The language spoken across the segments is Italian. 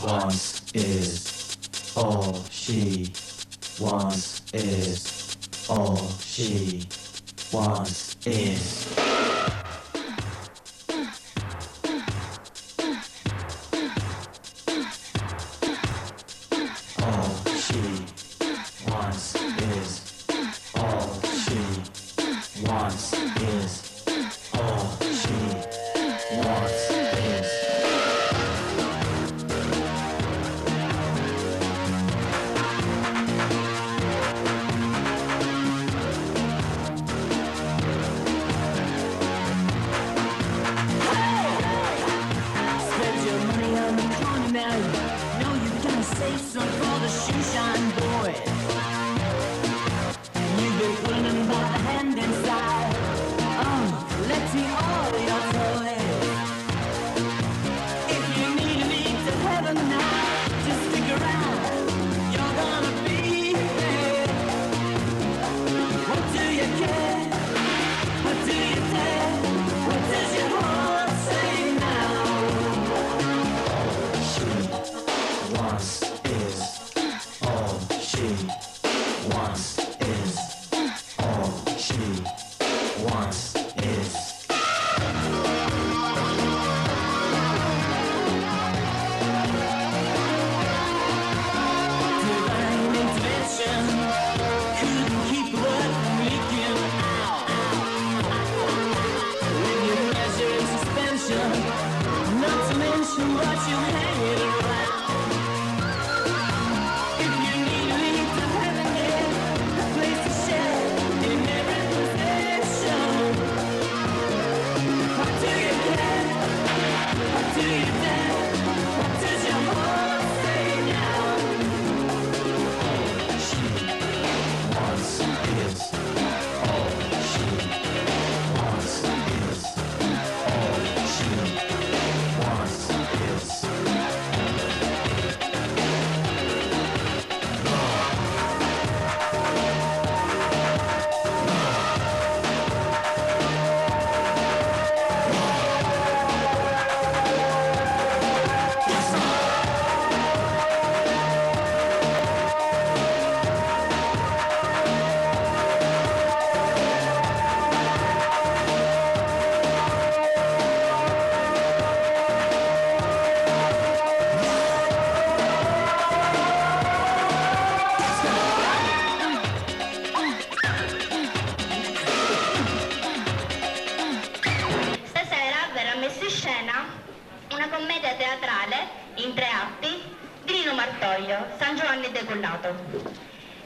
wants is all she wants is all she wants is.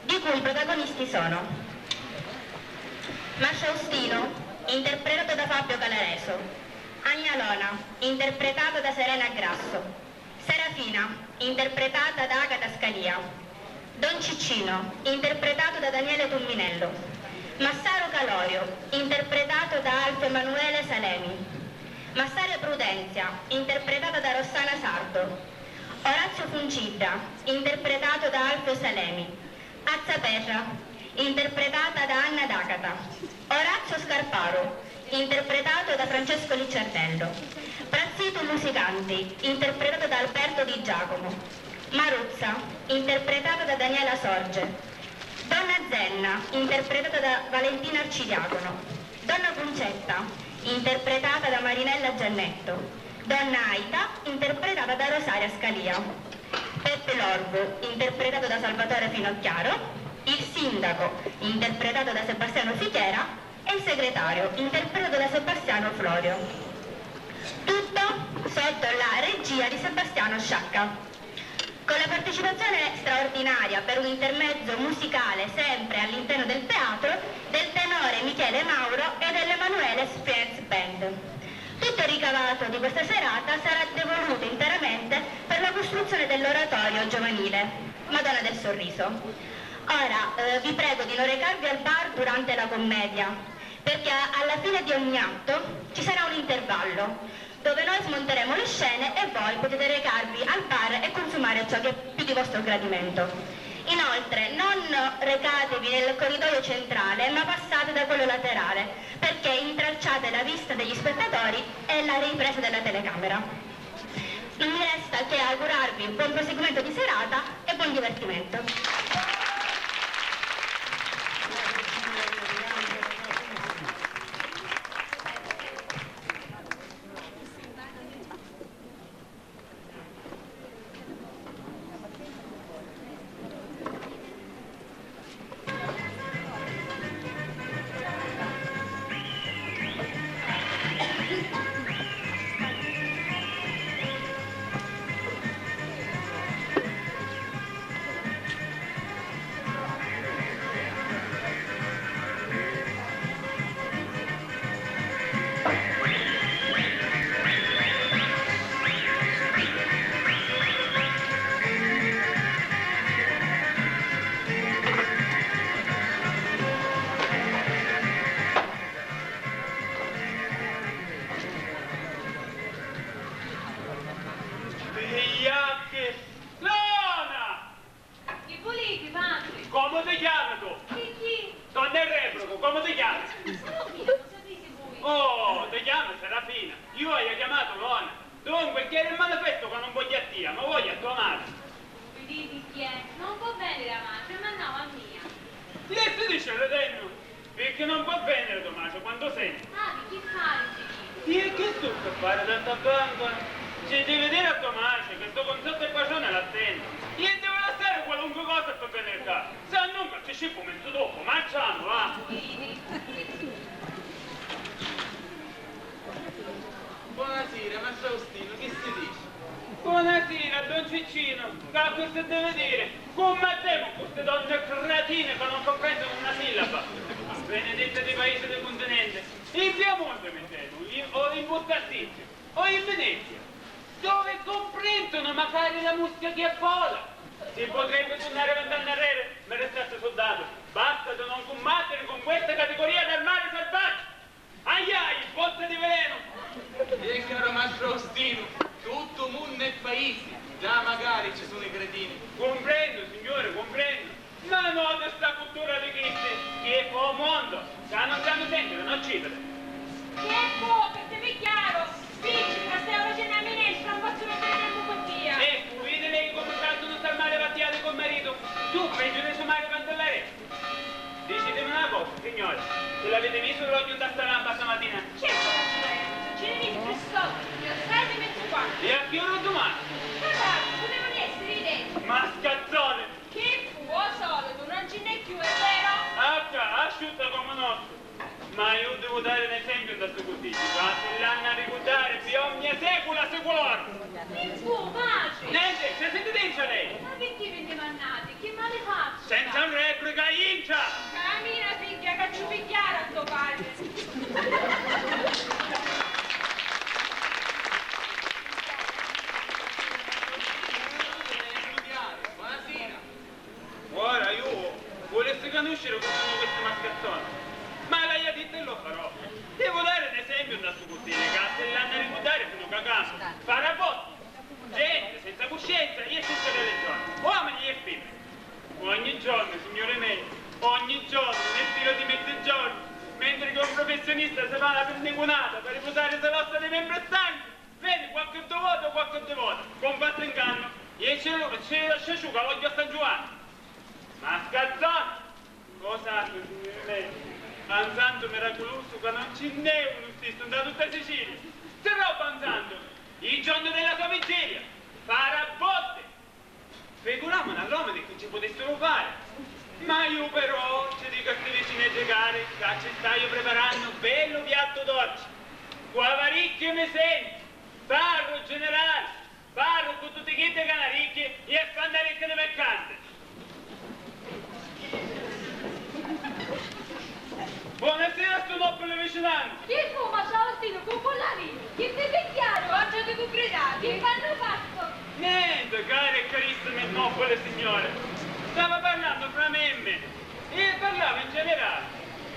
Di cui i protagonisti sono Mascia Ustino, interpretato da Fabio Calareso, Agnalona, interpretata da Serena Grasso, Serafina, interpretata da Agata Scalia, Don Ciccino, interpretato da Daniele Tumminello, Massaro Calorio, interpretato da Alfio Emanuele Salemi, Massaria Prudenzia, interpretata da Rossana Sardo, Orazio Funcida, interpretato da Alfio Salemi, Azzaperra, interpretata da Anna D'Agata, Orazio Scarparo, interpretato da Francesco Licciardello, Prazzito Musicanti, interpretato da Alberto Di Giacomo, Maruzza, interpretata da Daniela Sorge, Donna Zenna, interpretata da Valentina Arcidiacono, Donna Concetta, interpretata da Marinella Giannetto, Donna Aita, interpretata da Rosaria Scalia, Peppe Lorbo, interpretato da Salvatore Finocchiaro, il Sindaco, interpretato da Sebastiano Fichiera, e il Segretario, interpretato da Sebastiano Florio. Tutto sotto la regia di Sebastiano Sciacca, con la partecipazione straordinaria per un intermezzo musicale sempre all'interno del teatro del tenore Michele Mauro e dell'Emanuele Friends Band. Tutto il ricavato di questa serata sarà devoluto interamente per la costruzione dell'oratorio giovanile Madonna del Sorriso. Ora vi prego di non recarvi al bar durante la commedia, perché alla fine di ogni atto ci sarà un intervallo dove noi smonteremo le scene e voi potete recarvi al bar e consumare ciò che è più di vostro gradimento. Inoltre non recatevi nel corridoio centrale, ma passate da quello laterale, perché intralciate la vista degli spettatori e la ripresa della telecamera. Non mi resta che augurarvi buon proseguimento di serata e buon divertimento. Buonasera, Maestro Faustino, che si dice? Buonasera, Don Ciccino. Che si deve dire? Come te con queste donne cretine che non comprendono una sillaba? Benedette dei paesi del continente. In Piemonte mettemo, o in Buttastizio, o in Venezia, dove comprendono magari la musica che vola. Si potrebbe tornare 20 anni arredo, ma restate soldato. Basta di non combattere con questa categoria del mare selvaggio. Aiai, botte di veleno! E caro Maestro Faustino, tutto mondo e paesi, già magari ci sono i cretini. Comprendo, signore, comprendo. Ma no, questa cultura di questi, che fa un mondo, che non sanno sentire, non citare. Che può, per te è chiaro? Dici, ma stiamo facendo a minestra, non posso mettere tempo così. Ecco, vedi lei come tanto non sta male battiato col marito. Tu, peggio di suo marito cantellaretta. Decidemi una cosa, signore, se l'avete visto l'olio da stampa stamattina? Certo, ce ne visto 3 soldi, 6 di mezzo qua. E a che ora domani? Guardate, potevano essere i denti. Ma scazzone! Che fu, solito, non ce n'è più, è vero? Asciutta come nostro. Ma io devo dare un esempio da questo consiglio. Se l'hanno a ricordare, bisogna secula secolare. Che fu, pace. Niente, se siete dentro lei. Ma perché venne mannati? Che male faccio? Senza replica, incia! Cammina, figlia, che ci picchiare a tuo padre. Buonasera. Ora io volessi conoscere come sono queste mascazzone. Ma lei ha detto e lo farò. Devo dare un esempio da sto così, che se l'hanno a ricordare sono cagato. Farabotti, gente senza coscienza e senza religione, uomini e femmine. Ogni giorno, signore miei, ogni giorno, nel filo di mezzogiorno, mentre che un professionista si fa la pendeconata per riposare se l'ossa dei membri stanchi, vedi qualche devoto, con fatto inganno, e ci asciuga l'odio a San Giovanni. Ma scazzone! Cosa altro, signore miei? Un santo miracoloso che non ce n'è uno stesso da tutta Sicilia. Se roba un santo, il giorno della sua vigilia, farà botte. Figuriamo all'uomo di che ci potessero fare. Ma io però ci dico a questi vicini giocare che ci stai preparando un bello piatto d'oggi. Guavaricchio mi senti, parlo generale, parlo con tutti i chiedi canaricchi e spandarecchie di mercante. Buonasera, sto nobile vicinanza. Che fu, ma Faustino, con lì? Che te è chiaro? Oggi ti concretati. Che fanno fatto? Niente, caro e carissimo e nobile signore. Stava parlando fra me e me. E parlava in generale.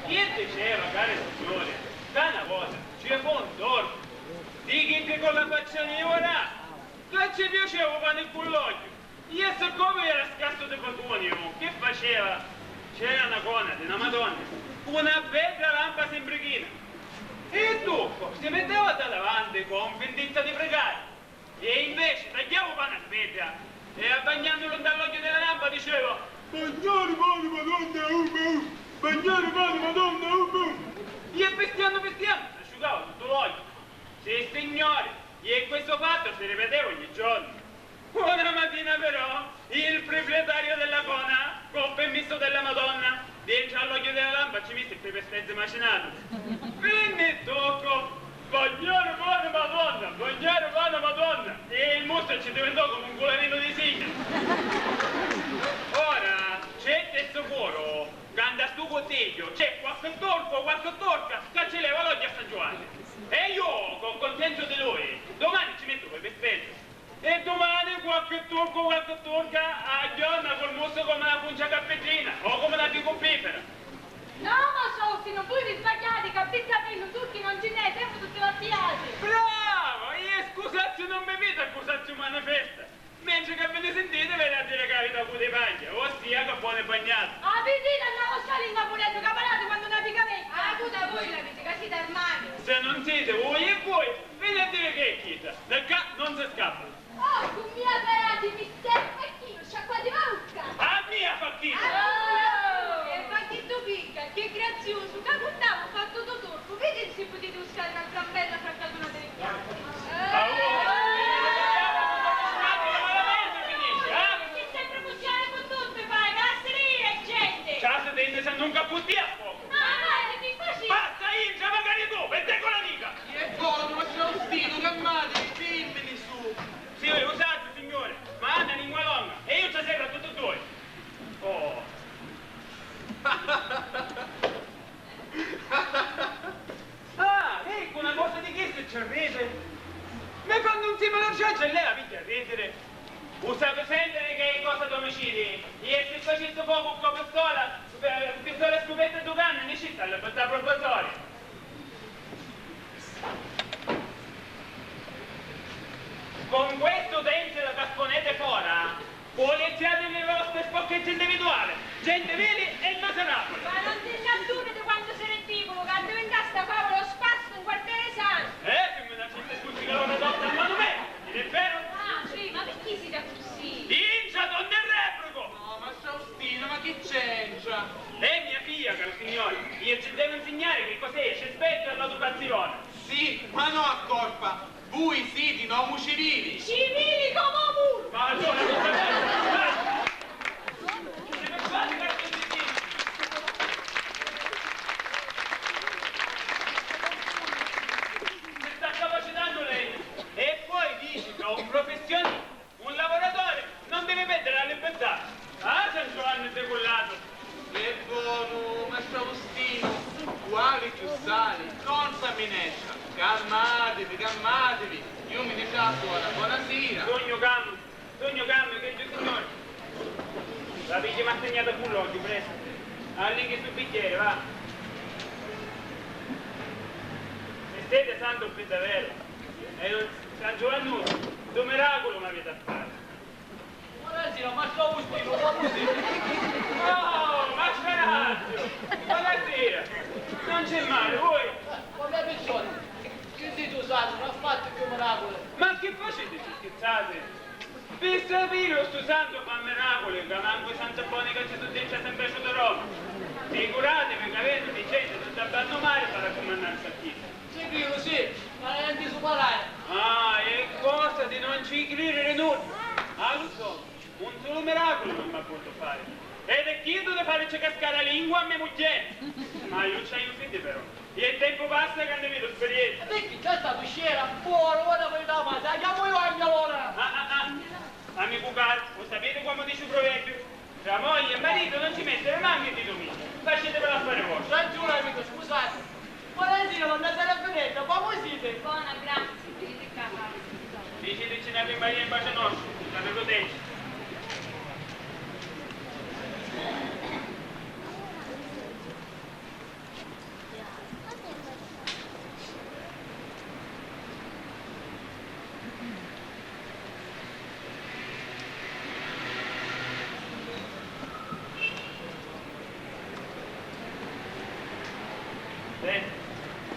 Io diceva, caro signore, da una volta ci fu un torto. Di che con la faccia di ora, che ci piaceva quando il cullocchio. Io siccome era scarso di patoni, che faceva? C'era una cona di una Madonna. Una bella lampa sembrichina. E il tuffo si metteva da davanti con vendetta di pregare. E invece tagliavo pana sveglia e abbagnandolo dall'occhio della lampa dicevo bagnare mano madonna, bagnare mano madonna, e pestiando, si asciugava tutto l'occhio. Sì signori, e questo fatto si ripeteva ogni giorno. Una mattina però, il proprietario della cona, con permesso della Madonna, dentro all'occhio della lampa ci mise il pepe spezzo macinato. Venne tocco, bagnare mano Madonna, e il mostro ci diventò come un colarino di sigla. Ora, c'è questo coro, quando a sto consiglio c'è qualche torca, che ci leva l'occhio a San Giovanni. E io, con contento di lui, domani ci metto pepe spezzo. E domani qualche torca a giorno col mostro come una puncia cappettina o come una picopifera. No, ma Sofì, non voi vi sbagliate, capite a me, non tutti non ce n'è, siamo tutti lattiati. Bravo! E scusate non mi vedo accusarci una festa. Mentre che ve ne sentite ve a dire che avete avuto dei paglia, ossia che buone bagnate. Ah, vedete, andavo a stare in Napoletto, caparate quando una picavetta. Ah, tu da voi la vedi, che siete armati. Se non siete voi e voi, venite a dire che è chita. Da qua non si scappa. Oh, con mia parati, mi stai facchino, sciacqua di mosca. A mia facchina! Oh, e facchito picca, che grazioso, che contavo, ho fatto tutto torpo. Vedi se potete usare un'altra bella fraccatuna delle chiappe. Se non caputti a fuoco! Basta, Ingia, magari tu, e te con l'amica! Che buono, ma Faustino, calmatevi, filmini su! Sì, usate, signore, ma Anna lingua longa, e io ci seguo a tutti e due! Oh! Ah, ecco una cosa di che se ci ride! Ma quando insieme la ciaccia e lei la picchia a ridere! Usate sempre che è cosa domicili, e se facesse poco con pistola e scopette due canne ne ci sta la provvisoria. Con questo dente da casponete fuori, poliziate le vostre spocchette individuali, gente veri e miserabili. Ma non ti nascondete quanto sei ridicolo, che diventaste qua lo spasso in quartiere sano. Che me la gente scusi che l'ho dotta a mano me, è vero? Ah, sì, ma perché siete così? Ingia, donne replico! No, ma Faustino, ma che c'entra? È mia figlia, caro signore, io ci devo insegnare che cos'è rispetto all'educazione. Sì, ma no a colpa! Voi siete nomu civili! Civili come un muro! Ma allora, cosa vai? Se mi fate cartoncini! Si sta capacitando lei. E poi dici che un professionista, un lavoratore, non deve perdere la libertà. Ah, San Giovanni decollato! Che buono, ma Faustino! Quali più sali, non sa minestra! Calmatevi! Io mi diciamo ora, buonasera! Sogno cambio, che giù signore! La piglia mi ha segnato con l'occhio, presto! All'inghi sul bicchiere, va! Se siete santo più davvero, e non San Giovanni, due miracolo mi avete a fare! Buonasera, ma Faustino, come Oh, ma coraggio! Buonasera! Non c'è male, voi? Come persone, che dite usato, non ha fatto più miracoli. Ma che facete, ci scherzate? Per sapere sto santo fa miracoli, che manco Santa Bonica ci sono dentro sempre piaciuto roba. Figuratevi che avete di gente tutta abbandomare per raccomandare a chi. Sicuro, sì, ma non ti superare. Ah, è cosa di non ci credere nulla. Ah, lo so, un solo miracolo non mi ha potuto fare. Ed è chi deve farci cascare la lingua a mia moglie. Ma io c'ho un figlio però. E il tempo passa che ne vedo esperienza. Perché già stato scena, buono, ora poi da ma andiamo io a mia ora. Amico caro, lo sapete come dice il proverbio? Tra moglie e marito non ci mette le mani e dito mio. Facetevela a fare vostra. Ragione amico, scusate. Buonasera, non andate a venire, come siete? Buona, grazie, vedete qua. Diceteci una Maria in pace nostra, la prepotente.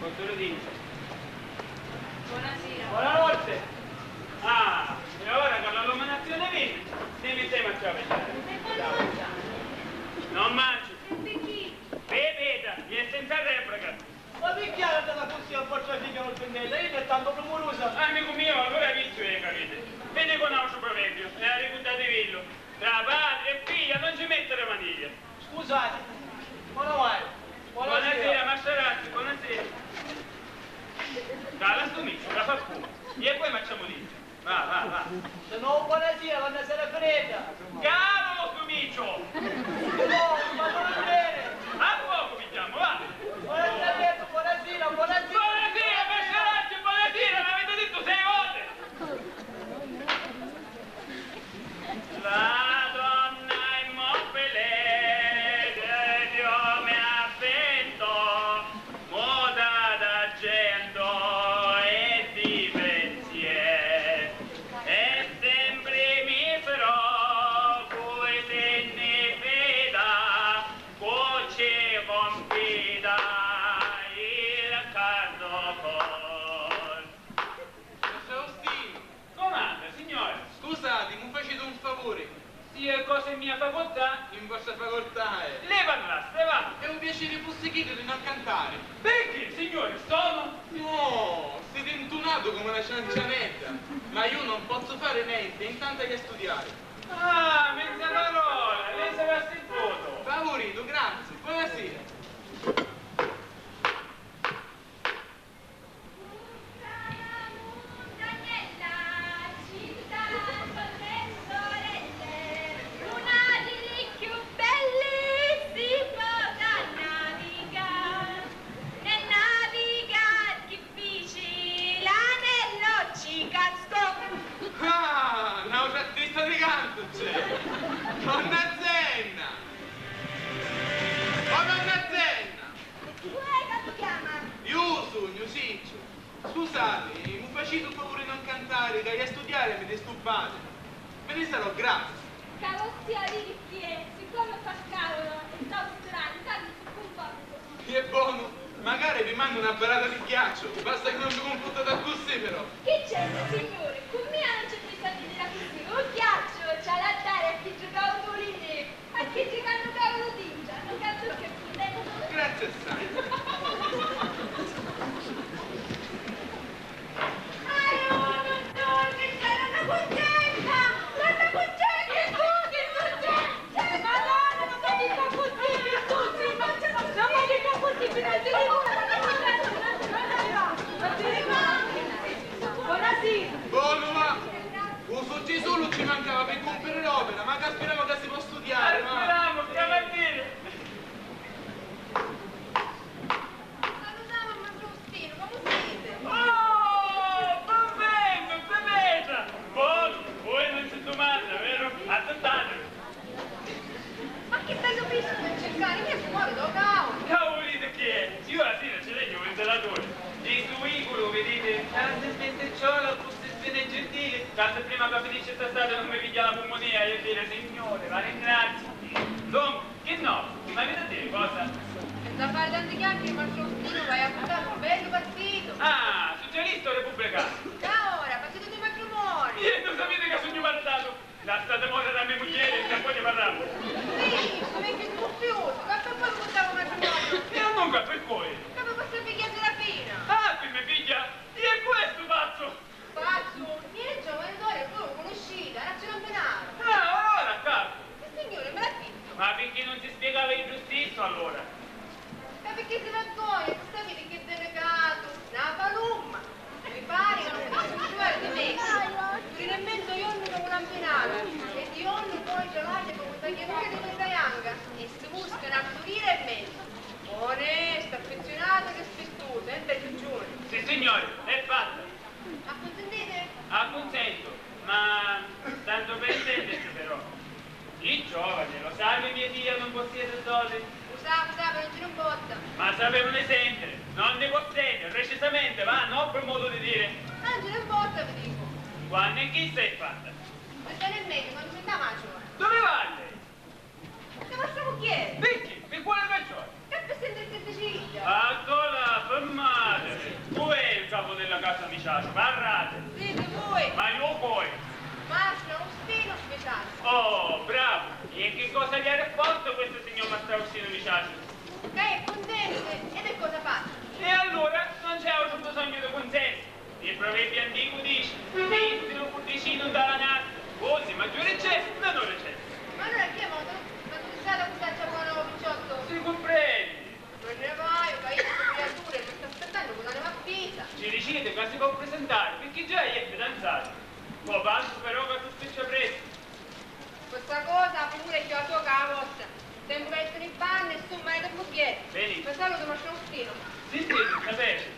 Posso lo dire? Buonasera. Buonanotte! Ah, facciamo lì. Va. Se no, buonasera, quando sarà fredda. Cavolo, comincio! No, ma non bene. A poco pigliamo, va! Buonasera, buonasera. Buonasera, personaggio, buonasera, l'avete detto 6 volte! La donna immobile Dio mi ha vinto, moda d'argento e di pensiero, e sempre mi farò cui se ne veda, cuoce confida il caldo col. Faustino, Comanda, signore, scusate, mi facete un favore. sia cosa in mia facoltà, In vostra facoltà è. leva l'aste, va! È un piacere possichito di non cantare. Perché, signore, sono? No, siete intonato come una ciancianetta. Ma io non posso fare niente, intanto che a studiare. Ah, mezza parola, lei sarà il voto. Favorito, grazie. Buonasera. Ah, una artista di canto c'è. Donna Zenna. Oh, donna Zenna. Io sogno, Ciccio. Scusate, mi facete un favore di non cantare, che a studiare mi disturbate. Me ne sarò grato. Siccome fa cavolo e sta strano, tanto si comporta. Che è buono. Magari vi mando una barata di ghiaccio. Basta che non vi comportate così, però. Che c'è, signore? Con me non c'è bisogno di dire così. Un ghiaccio c'ha da dare a chi gioca a Tolini. A chi gioca a cavolo d'ingia. Non cazzo che puttana. Grazie assai. Buono, ma uso Gesù non ci mancava per compiere l'opera, ma che speriamo che si può studiare, ma. Speriamo, stamattina. Oh, benvenuto, bellezza. Buono, voi non si domanda, vero? Attendate. Ma che bello visto per cercare, che fuori da cavolo! Cavolite che è? Io alla fine ce l'ho un ventilatore. Il suicolo, vedete, tante spendecciole, queste spene gentili. Tanto prima che finisce quest'estate non mi piglia la pulmonia e io dire, signore, la ringrazio. Dunque, che no? Ma avete a dire cosa? Da fare tante chiacchiere, ma il suo stile vai a buttare un bello partito! Ah, socialista o repubblicano? Da ora, partito di matrimoni! Io non sapete che sogno maritato? La state morta da mia moglie e poi ne parliamo. Sì, sono anche confioso, quanto poi buttavo matrimonio? E non nunca per voi. Come posso pigliare la pena? Ah, qui mi piglia! Chi è questo pazzo? Pazzo, niente giovane d'ora, voi lo conoscete, era ce penale! Ah, ora, capo. Che signore, me l'ha detto! Ma perché non si spiegava il giustizio allora? Ma perché si vergogna, sapete che delegato, una palumma! Mi pare che non posso giocare di me! Finalmente io non una penale, e di ogni poi gelate come tagliature di questa yanga, e si buscano a pulire e mezzo. Onesta, affezionata che spistuta, per giugno. Sì, signore, è fatta. Acconsentite? Acconsento, ma tanto per intendersi però. I giovani, lo sanno mia figlia non possiede soldi? Usava, non ce ne botta. Ma sapevano sentire, non ne possiede, precisamente, va, non per modo di dire. Non ce ne botta, vi dico. Quando e chi sei fatta? Per stare in meglio, quando mi dà macio. Dove va lei? Che vostro chiede? Perché? Per quale ragione? Che per sentire che ciglia? Ancora, fermate! Dove è il capo della casa Miciacio? Parlate! Dite voi, Ma io poi! Mastro, un stilo speciale. Oh, bravo! E che cosa gli ha risposto questo signor Mastraustino Miciacio? Che è contento ed è cosa fa? E allora non c'è altro bisogno di consenso. Il proverbio antico dice, dentro un cuoricino dalla nata, così maggiore c'è, minore c'è. Ma allora che modo? Ma tu sai da questa buono picciotto? Si comprendi? Non ne vai, paese di creature, mi sta aspettando con la neva pizza. Ci decide che si può presentare, perché già è fidanzato. Poi passo però che tu stia preso. Questa cosa pure che ho la tua cavotta. Tempo che essere in panne e su mai del bughiere. Vedi? Per saluto ma c'è un stino. Senti, sapete,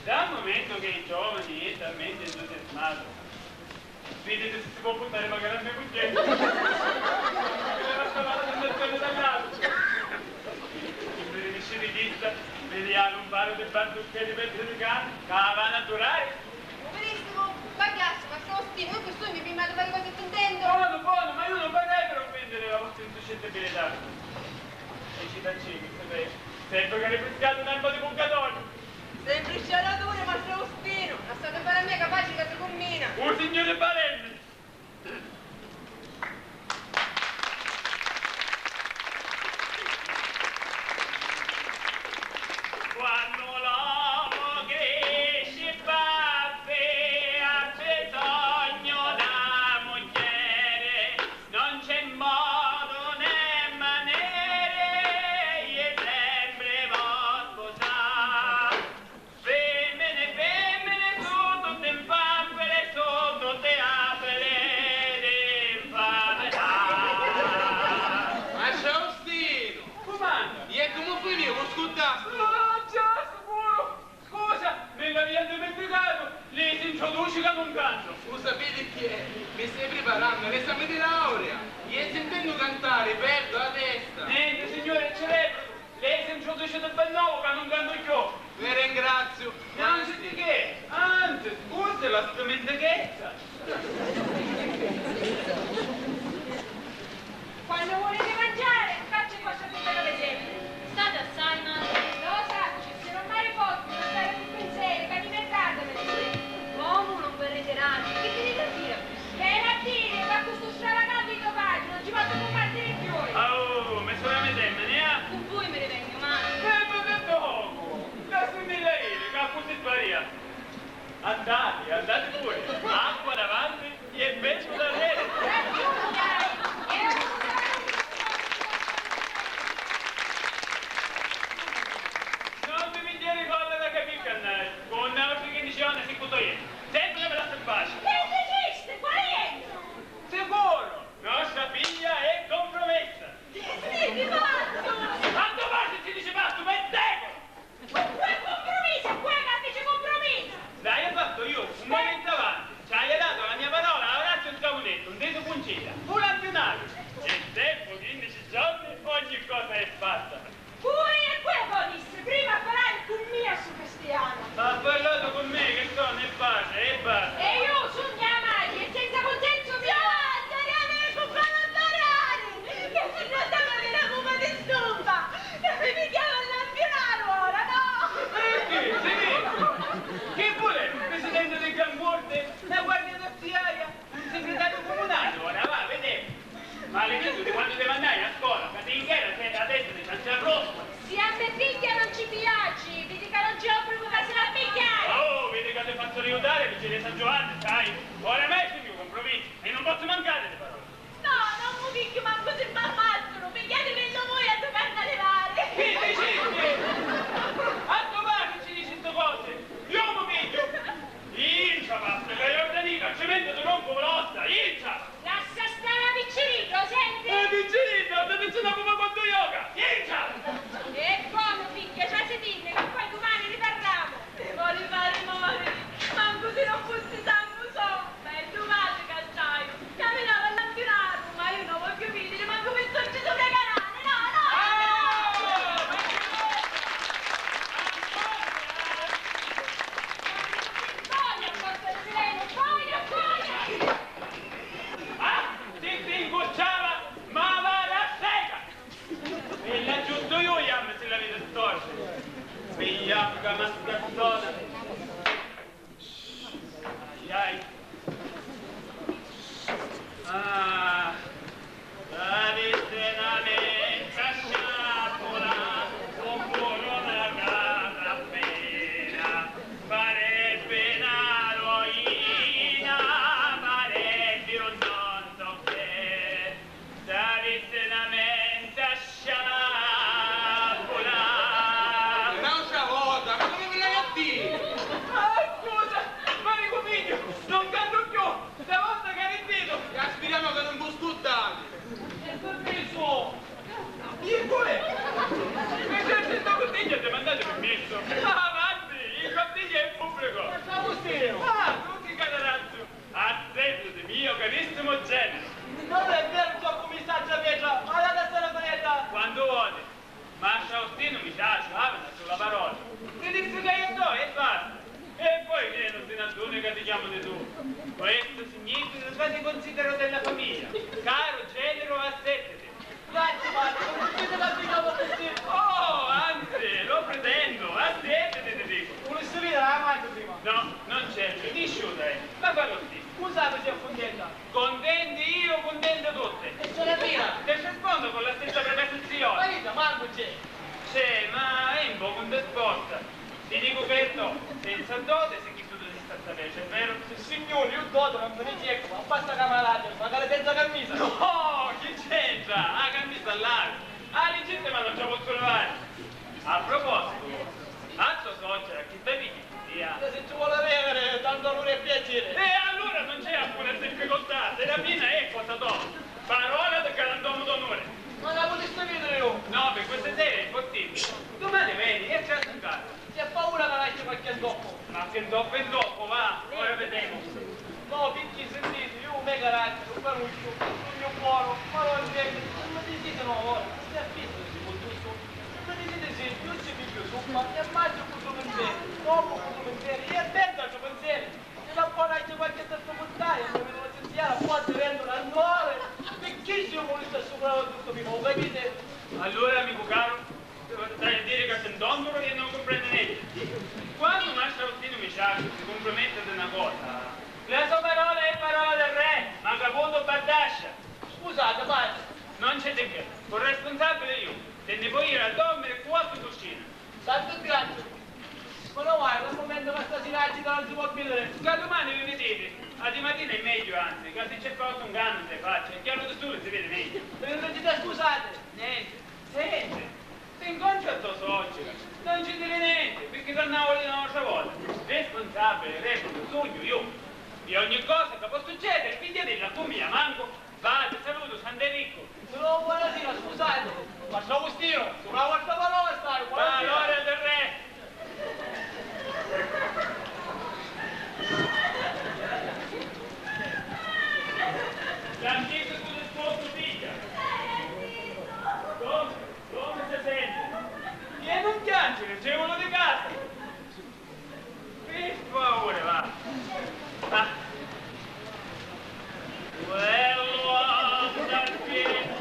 dal momento che i giovani è talmente entusiasmato, vedete se si può buttare magari al mio cucchietto. Che la stavata del tagliato. Impedisce di vista, vediamo un paro del banducchiere per giudicare, che la vanno a durare. Poverissimo, bagasso, ma c'è un stino. Io questo mi prima di fare cose intendo. Buono, ma io non vorrei per offendere la vostra insuscettibilità. E ci taccini, sapete, sempre che ripriscate un albo di bucatorio. Sempre sciaratore, ma c'è un stino. La state fare a me capace che si combina. Un signore Barelli. Quando l'uomo cresce e baffe ha bisogno da moglie, non c'è modo né maniere, e sempre può sposare. Femmine, sono tutte infampe, sono tutte apere d'infanità. Ma c'è un stino! Comanda? E come finì con scudasto? Già, sicuro! Scusa, nella via del ventricato, lei si introduce come un canto. Scusa, vedi chi è? Mi stai preparando all'esame di laurea. Io sentendo cantare, perdo la testa. Niente, signore, il cerebro. Lei si introduce del bel nuovo che non canto io. Vi ringrazio. Anzi di che? Anzi, scusa la stomentichezza. Quando volete mangiare, faccio questa cosa per esempio. State assai male. Lo sacci, se non mai riposto, non stare più pensieri, che alimentatemi. Uomo non verrete rati, che ti dite a dire? Che è a dire, ma questo stravagante di topaggi, non ci posso combattere più. Oh, mi sono medesima, ne ha? Con voi me ne vengo male. Ma che poco! Da 6.000 euro, che ha fatto sparia. Andate pure. Acqua davanti e becco da bere. Non mi pigliare colla da capire, cannare. Con una che diceva si butto io. Sempre che me la baci. Sicuro! Nostra figlia è compromessa. Quando parte si dice basta, ma è secolo! Dai, ho fatto io un momento avanti. Ci hai dato la mia parola, l'abbraccio un scavunetto, un dito puncita, un lampionato. E tempo 15 giorni, ogni cosa è fatta. Ma ha parlato con me che sono e pace, e basta. E io sono mia madre, senza consenso mio! Che si trattava di una come di stumpa! Che mi chiama a lampionare ora, no? Perché? Si vede? Che voleva? Il presidente del Gran Corte? La guardia d'azziaria? Un segretario comunale? Ora va, vedete. Maledetto di quando ti mandai a scuola, che ti inghera sei la testa di San Gianrosco. Se a me figlia non ci piaci, vedi che non ce l'ho proprio che se la picchiare! Oh, vedi che ti ho fatto riutare, vicino di San Giovanni, sai? Ora me il mio compromesso e non posso mancare le parole. No, non mi picchio manco se mi ammazzano, pigliate meglio voi a doverla levare! Che dicete? A domani ci dici queste cose! Io mi piglio! Incia, basta, che hai organito, al cemento ti rompo l'ossa, incia! Lascia stare a piccerito, senti? Piccerino, ti pensato come quando yoga, incia! E come figlia, c'è sedine, che poi domani riparliamo! Vuole fare male, manco se non fosse sangue so, beh, domani calciaio, camminava a lampionare, ma io non voglio vedere, manco per sorge sopra canale, no, no! Poi a forza di sereno, poi! Ah, ti ingocciava, ma va la seca! E l'aggiunto io, Iam, se la vedo storta. Bianca mascattona. Ai. Ah, avete una mezza sciabola, oppure una capra appena, farebbe una roina, farebbe un non so che, se avete una mezza sciabola. Un'altra volta, ma come me l'hai a dire? Ah, scusa, ma ricomincio, non bellissimo genere. Non è vero, c'ho commissaggia Pietra, ma la testa fredda. Quando vuole. Ma Faustino mi piace, aveva sulla parola. Ti dici che io do e basta. E poi viene un senatore che ti chiamo di tu. Questo significa che ti considero della famiglia. Caro, genero, assettati. Grazie, madre, non potete la figa così. Oh, anzi, lo pretendo, assettati, ti dico. Volessi vedere la mangia prima. No, non c'è, ti sciuta, ma quello sì. Scusate se è contenta. Contenti io, contento tutte. E c'è la fila. Ti rispondo con la stessa preposizione. Marita, manco c'è. C'è, ma è un po' con risposta. Ti dico che no, senza dote sei chi tu devi stare a sapere, è vero? Signore, io doto, non me ne chiedo, ma basta camarate, magari senza camisa. No, chi c'entra? Ah, camisa all'aria. Ah, legittima non ce la posso levare. A proposito, alzo soccera, chi stai picchi? Se ci vuole avere, tanto non è piacere. E allora non c'è alcuna difficoltà, se la fine è cosa do. Parola del galantuomo d'onore. Ma la potessi vedere io. No, per queste sere è impossibile. Domani vieni e ci in casa. Si ha paura che lasci qualche dopo. Ma che dopo è dopo, va, ora vediamo. No, picchi sentite, io un mio carattere, un panuccio, un mio buono, ma non intendo, non mi dite no, ora, si affitto si può giusto. Non mi dite sì, più ci piglio sopra, e mangio questo pensiero, dopo questo pensiero, e attento al tuo pensiero. E la buona c'è qualche terzo portaio, mi vedo la senziara, qua ti vendono a 9, perché se io volessi assicurare tutto vivo, capite? Allora, amico caro, stai a dire che sei un dondolo e non comprende niente. Quando un Faustino mi si compromette di una cosa, la sua parola è parola del re, ma caputo bardascia. Scusate, padre, Non c'è di che, con responsabile io, te ne puoi ir a dormire qua in cucina. tanto grazie. Ma no, guarda, un momento che stasera non si può bere. Da domani vi vedete, a di mattina è meglio anzi, che se c'è fatto un ganno non si faccia, è chiaro di sole si vede meglio. Per non dite scusate. Niente, niente, se incontro il tuo socio, non ci dire niente, perché tornavo lì un'altra volta. Responsabile, reputo, sogno io. Di ogni cosa che può succedere, figlia della tua mia, manco, vado, saluto, Sant'Enrico. No, buonasera, scusate. Ma ciao Agostino, una volta parola stai, buonasera. Valore del re. L'antico tu del tuo figlia. Come si sente? Vieni un piangere, c'è uno di casa. Per favore, va. Ah. Quello dal piede.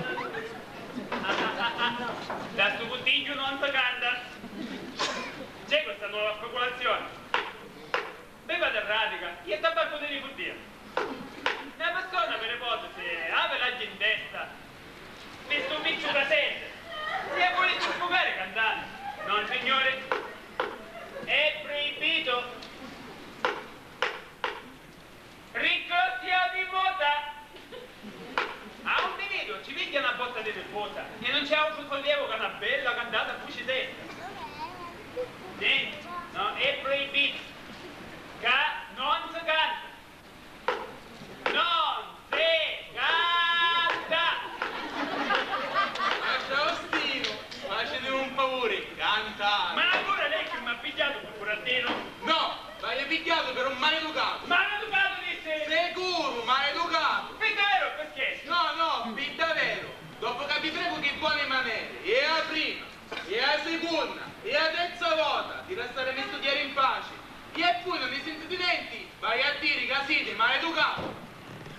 Da sto bottiglio non si canta. C'è questa nuova speculazione. Beva del radica, e tabacco di rifugia. Una persona per ipotesi ave l'aglia in testa, questo piccio presente, se volete sfogare cantando. Non signore, è proibito. Ricco sia di vota. A un minuto ci piglia una botta di nervosa e non c'è altro sollievo che una bella cantata a fuci testa. Niente, no, è proibito. Non si canta. Non si canta. Ma Faustino, facete un favore, canta. Ma ancora lei che mi ha pigliato quel burattino? No, l'hai picchiato per un maleducato. Maleducato disse! Sicuro, maleducato. Fidero, perché? No, per davvero. Dopo che vi prego che buone maniere, e la prima, e la seconda, e la terza volta, di restare a studiare in pace. E poi non ne sentite niente, vai a dire che siete maleducato.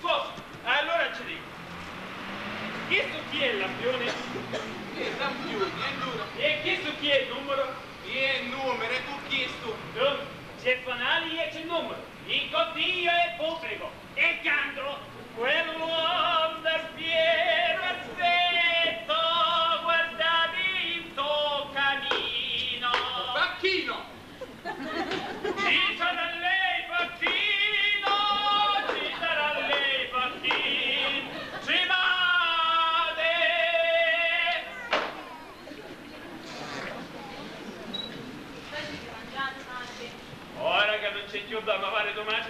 Cosa? Allora ci dico. Questo chi è il lampione? E lampioni, è duro. E questo chi è il numero? E il numero, e tu chiesto. Dunque, c'è fanali e c'è il numero. Il consiglio è pubblico. E canto quello del Piero Assetto, guardate il suo cammino. Bacchino! Ci sarà lei, Facchino, ci sarà lei, Facchino, ci vade. Ora che non c'è più da mangiare domani,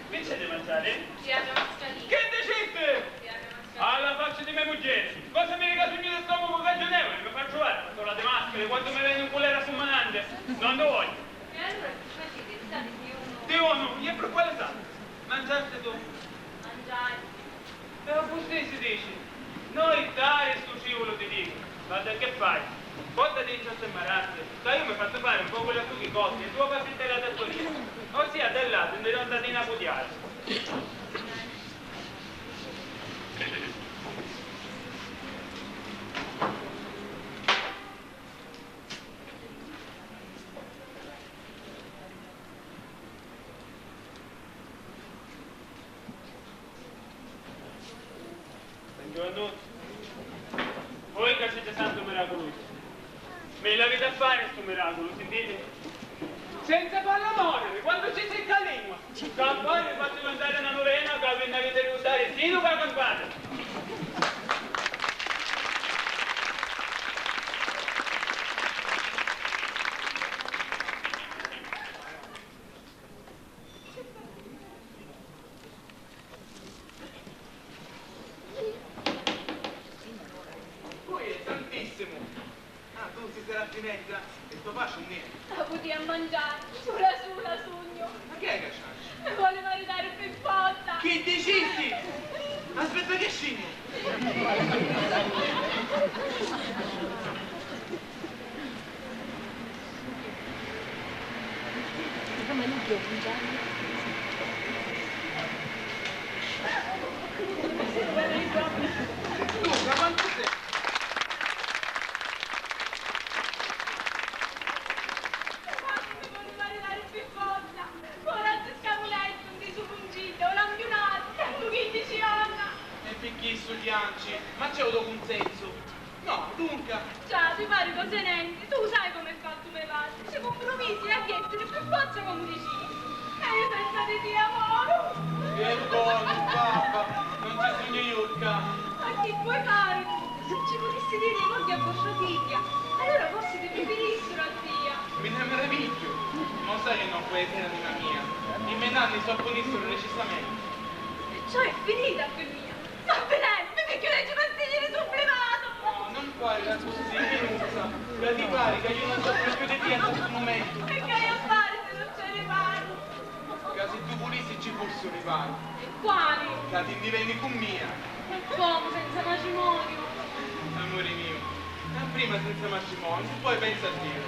che c'è da mangiare? Ci abbiamo scalito. Che deciste? Ci abbiamo scalito. Alla faccia di mia moglie, cosa mi riga sul mio stomaco cagionevole? Mi faccio fare, sono le maschere, quando mi viene un culera su manante, non lo voglio. E allora ci facete stare di uno Di uno, io per quale sa? Mangiaste tu? mangiare. E così si dice, noi dare sto civolo ti dico, guarda che fai? Porta di 18 marazze, io mi ho fatto fare un po' quello tu che costi e tu ho fatto la trattoria, ossia del lato, in rondatina pudiale. Buongiorno. Voi che siete santo miracoloso, me l'avete a fare sto miracolo, sentite? Senza farlo morire, quando ci secca la lingua. Poi vi faccio cantare una novena che vi avete ricordare sino a campare. E sto faccio niente. La potevi a mangiare, sulla sogno. Ma che è che c'hai? Mi vuole maritare per forza. Che dicisti? Aspetta che scimo. Luca, quanto sei? Ma c'è avuto consenso? No, dunque. Ciao, ti pare cose niente. Tu sai come fa tu me vai. Ci compromissi a chiedere per forza come dici. E io senza di te amore. Che buono, papà. Non ci sogno io, Ma che puoi fare tu? Se ci potessi dire i modi a vostra figlia, allora forse ti preferissero a zia. Mi ne meraviglio. Ma sai che non puoi essere anima mia. I miei nanni si opponissero necessamente. E ciò è finita per mia. Ma benedetto, perché leggi pastiglie di sublimato? No, non fai la così, Minusa. Che ti pare che io non so più di te in questo momento. E che hai a fare se non c'è le mani? Che se tu volissi ci fossero i vari. E quali? Che ti diveni con mia. Ma come, senza matrimonio? Amore mio. Ma prima senza matrimonio, poi pensa a Dio.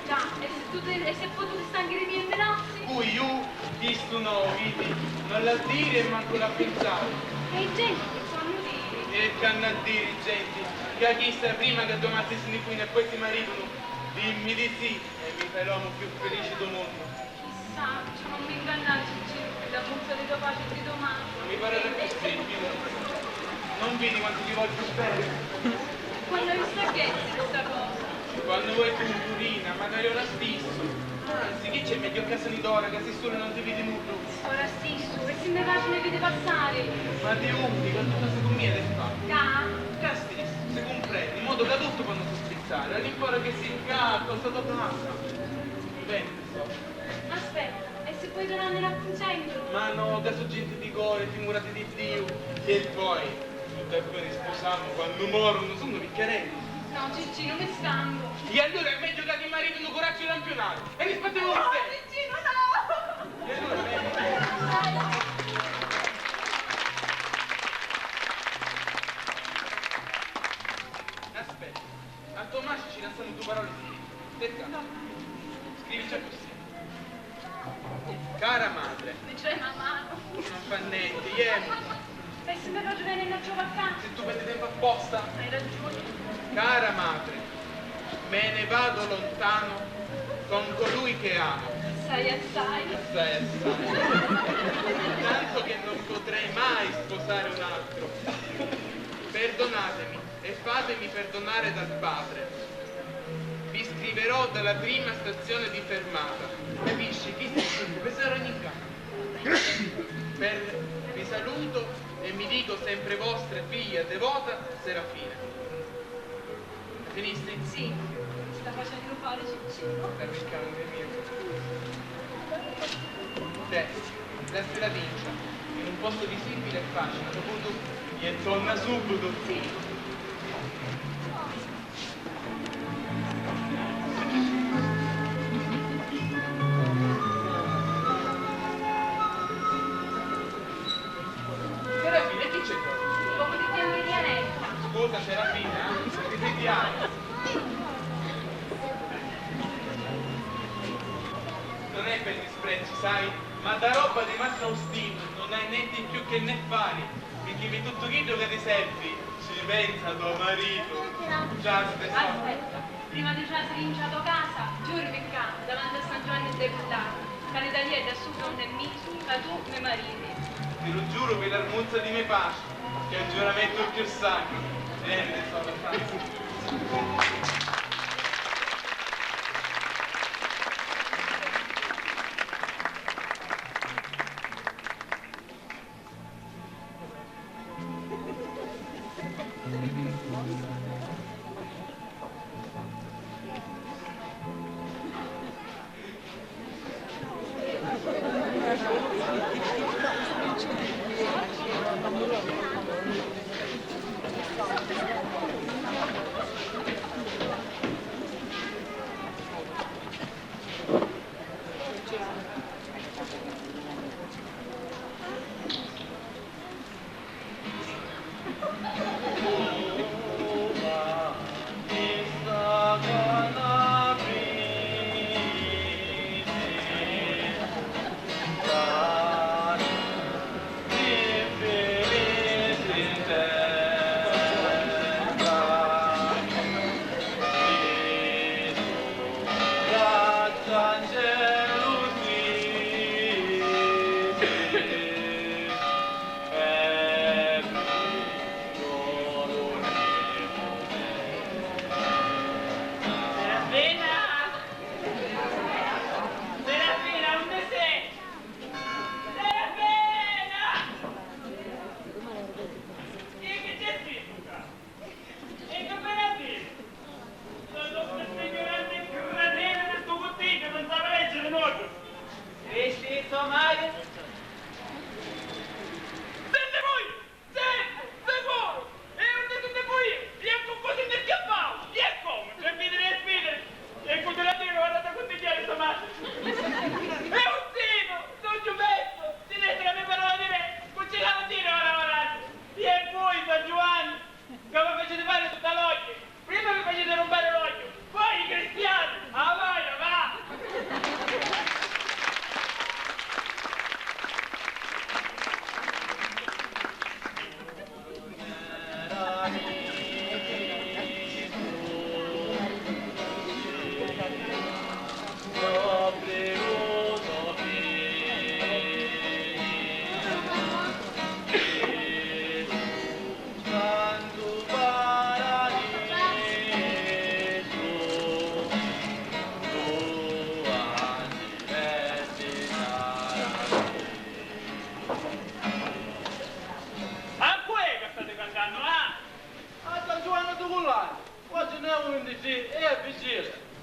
Già, e se potuti stanchi i miei menazzi? Io, chi sto no, vedi, non la dire e manco la pensare. E i genti che fanno dire? E che hanno a dire i genti, che a chi sta prima che domani si nipoino e poi si maritano, dimmi di sì e mi fai l'uomo più felice del mondo. Chissà, cioè non mi ingannare la buzza di tua pace e di domani. Non mi pare così, non vedi quanto ti voglio bene. Quando vi stacchetти questa cosa? Quando vuoi tu, Turina, magari ora stesso. Anzi, chi c'è meglio a casa di Dora, che se solo non ti vedi nulla. Ora stesso, che se mi piace ne vede passare. Ma ti ubbli, che tutta secondo me le fa. Ca? Stesso, se comprendi, in modo che tutto quando si spizzare, all'impora che si incalca, sta tutta l'acqua. Bene, so. Aspetta, e se poi tornare nell'appuntamento? Ma no, che sono gente di cuore, figurati di Dio. E poi, tutte e due sposiamo, quando morono, sono piccarelli. No, Gigi, non mi stanco. E allora è meglio che ti maritino coraggio campionato. E rispettiamo No, te. Gigi, no! E allora meglio. Aspetta, a Tommaso ci lasciamo due parole scritte. Perché? Scrivici così. Cara madre. Mi c'è una mano. Non fa niente, ieri. E se mi faccio venire a giovacca? Se tu prendi tempo apposta. Hai ragione. Cara madre, me ne vado lontano con colui che amo. Assai, assai. Assai, assai. Tanto che non potrei mai sposare un altro. Perdonatemi e fatemi perdonare dal padre. Vi scriverò dalla prima stazione di fermata. Capisci? Chi sei? Pesare ogni campo. Vi saluto e mi dico sempre vostra figlia devota Serafina. Finiste? Sì, mi sta facendo fare Ciccino. Amore mio. La stradincia, in un posto visibile è facile, dopo tu e torna subito. Sì. Serafina, chi c'è qua? sai, ma da roba di Mastro Austino non hai niente più che ne fare, perché per tutto quello che ti servi ci pensa tuo marito. Già, Aspetta, prima di già rinciato casa, giuro piccato, davanti a San Giovanni dei Bullati, che l'Italia da su non è miso, che tu mi mariti. Te lo giuro per l'armuzza di me pace, che è un giuramento più sacro. Vieni, te sto per fare.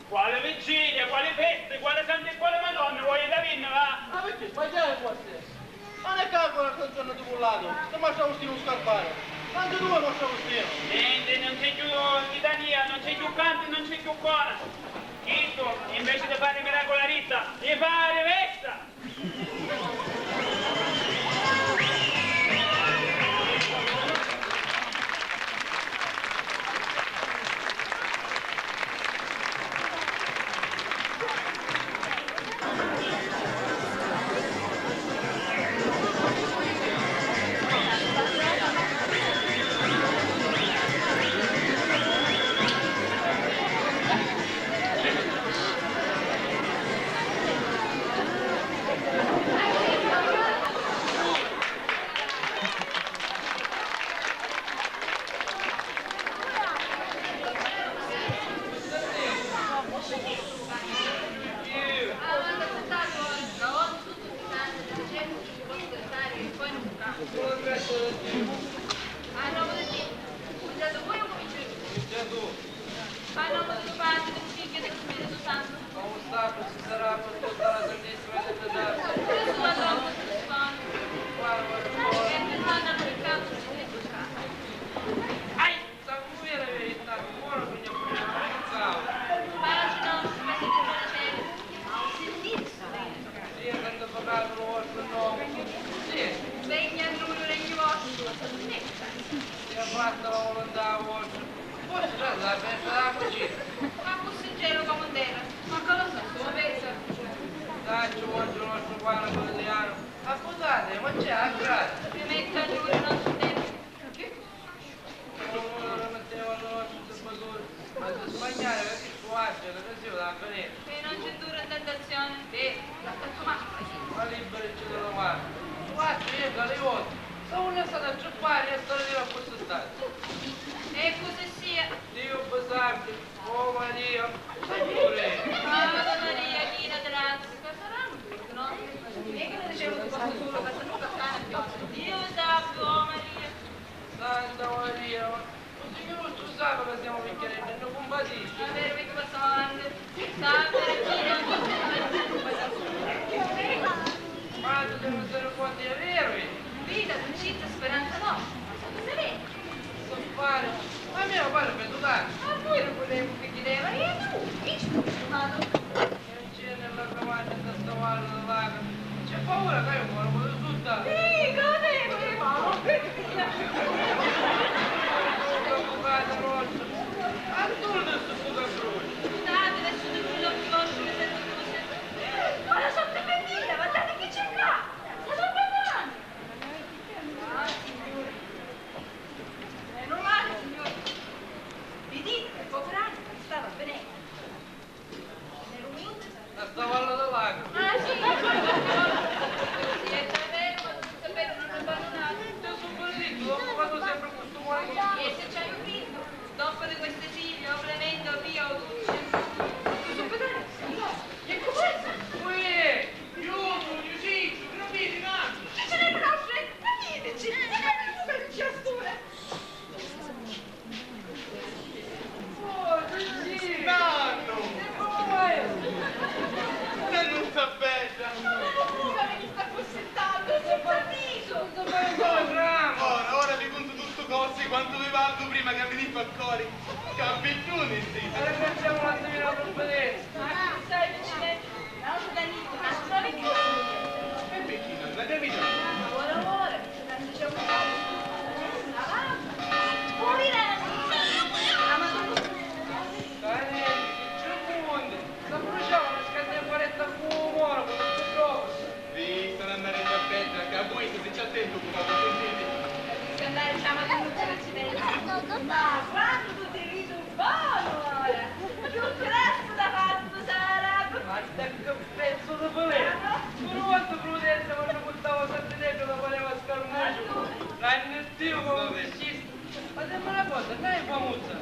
Quale vigilia, quale feste, quale santa e quale madonna, vuoi da vinna, va? Ma perché sbagliare può essere? Ma ne calcola che un giorno di bullato, se Mastro Austino scarpare. Anche tu è Mastro Austino. Niente, non c'è più litania, non c'è più canto, non c'è più cora. Chito, invece di fare miracolarista, di fare vesta! Panaccio, mangio il nostro pane quotidiano. Abbusate, ma c'è a gratis. Mi metto a giuro, non ci devo. Che? Non lo mettevo all'orto del bagore. Ma se sbagliare perché su Angela, così da venire. E non c'è dura tentazione. Beh, la Ma libero e ce lo guardo. Guarda, io dalle volte. Sono una stata a giubbare e stare a questo stato. E così sia. Dio basardi, oh Maria, pure. Ave Maria, China, grazie. Casaranno, no? Non è che ne dicevo che posso solo Casanuca, cane, pioggia. Dio sappio, oh Maria. Santa Maria, ma signore tu sai che stiamo picchiando, non combattisci. È vero che passo avanti. Salve, Regina. Ma tu devi essere quanti è vero, Vita, dolcezza, speranza no. Cosa vedi? non fare. Ma mio padre per tutare. Ma voi non volevo che chiedeva, e tu? Chi ci ha Non c'è nella campagna da stavallo da vaga. C'è paura che io me lo voglio tutta. Sì, cosa è? A tu adesso tu da croce. Scusate, adesso devo il conoscere le sette cose. Ma la sotto benzina, guardate che c'è qua! La sto guardando! Ah, signore. Meno male, signore. Vi dite che pover'anima mi stava avvenendo. Ero unita. Da stavallo da vaga. Ah, sì, sì, è vero, ma non sapete, non ne fanno nada. Io sono benedetto, dopo vado sempre questo muore con E se c'hai un figlio, dopo di queste figlie, o Clemente, o Pio, o Luce, tu sono pedale, signore. E com'è? Uè, aiuto, aiuto, che non vedi tanto. Chi ce ne conosce? Diteci, per ciascuna. Oh, sì. Nanno! E come? Non sta bella! Ma la fuga mi sta cossettando, senza avviso. Ora vi conto tutto cose quanto vi valgo prima che mi dico a cori. Cappellone, sì! Facciamo un attimino la provvidenza. Ma tu sai, Presidente, non da niente, ma non trovi più. E perché non la capito? Ora, mi c'è un po'. Una lampa. Moriremo. Dai, c'è un mondo. Sta bruciando una scatola di 40 fumo, con tutto troppo. Vi stanno andando a peggio, che a voi se c'è attento come lo sentite. Andare diciamo di tutto l'accidente. Ma quanto tu ti ridi un buono ora! Più presto da fatto sarà! Guarda che pezzo di volere. Una volta prudenza quando buttavo sempre dentro la voleva scarmuccio. L'anno Dio come pescista. Ma dimmi una cosa, non è famosa.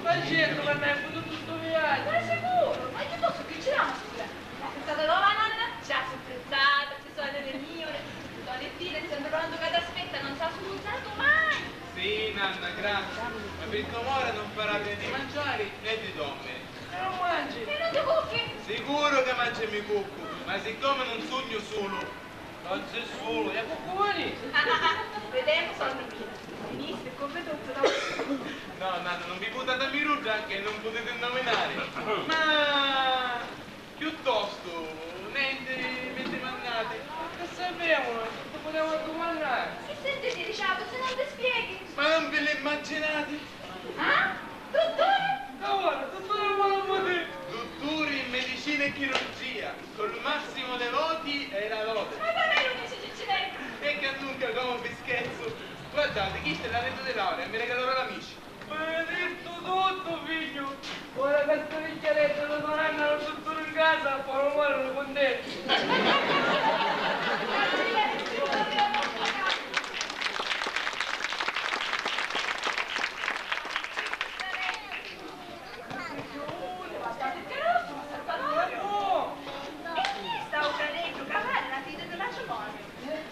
Ma certo che non hai potuto tutto viaggio. Ma sicuro! Ma io posso che ce l'ho sicura! La festata nuova nonna ci ha sorprezzata, ci sono delle migliori, sono le file, sembra pronto che ti aspetta, non si è scusato mai! Sì, nanna, grazie. Ma per com'ora non farà né di mangiare né di dormire. E non mangi. E non ti cucchi? Sicuro che mangi mi cucco, ma siccome non sogno solo, Non sei solo, e cucuni. Vediamo, sono mia. Benissimo, come tutto, no? no, nanna, non vi potete mirugia che non potete indovinare. Ma piuttosto, niente mangiate. Che sappiamo, tutto potevamo domandare. Che sentite, diciamo, se non ti spieghi? Ma non ve le immaginate? Ah? Dottore? Ora, tutto il mondo potete. Dottori in medicina e chirurgia, col massimo dei voti e la lode. Ma per me non mi ci dentro. E che nunca come vi scherzo. Guardate, chi sta la rete di laurea mi regalerò l'amici. Benedetto tutto, figlio. Ora che sto vecchialetto lo saranno lo tutto in casa, poi lo guardano con te.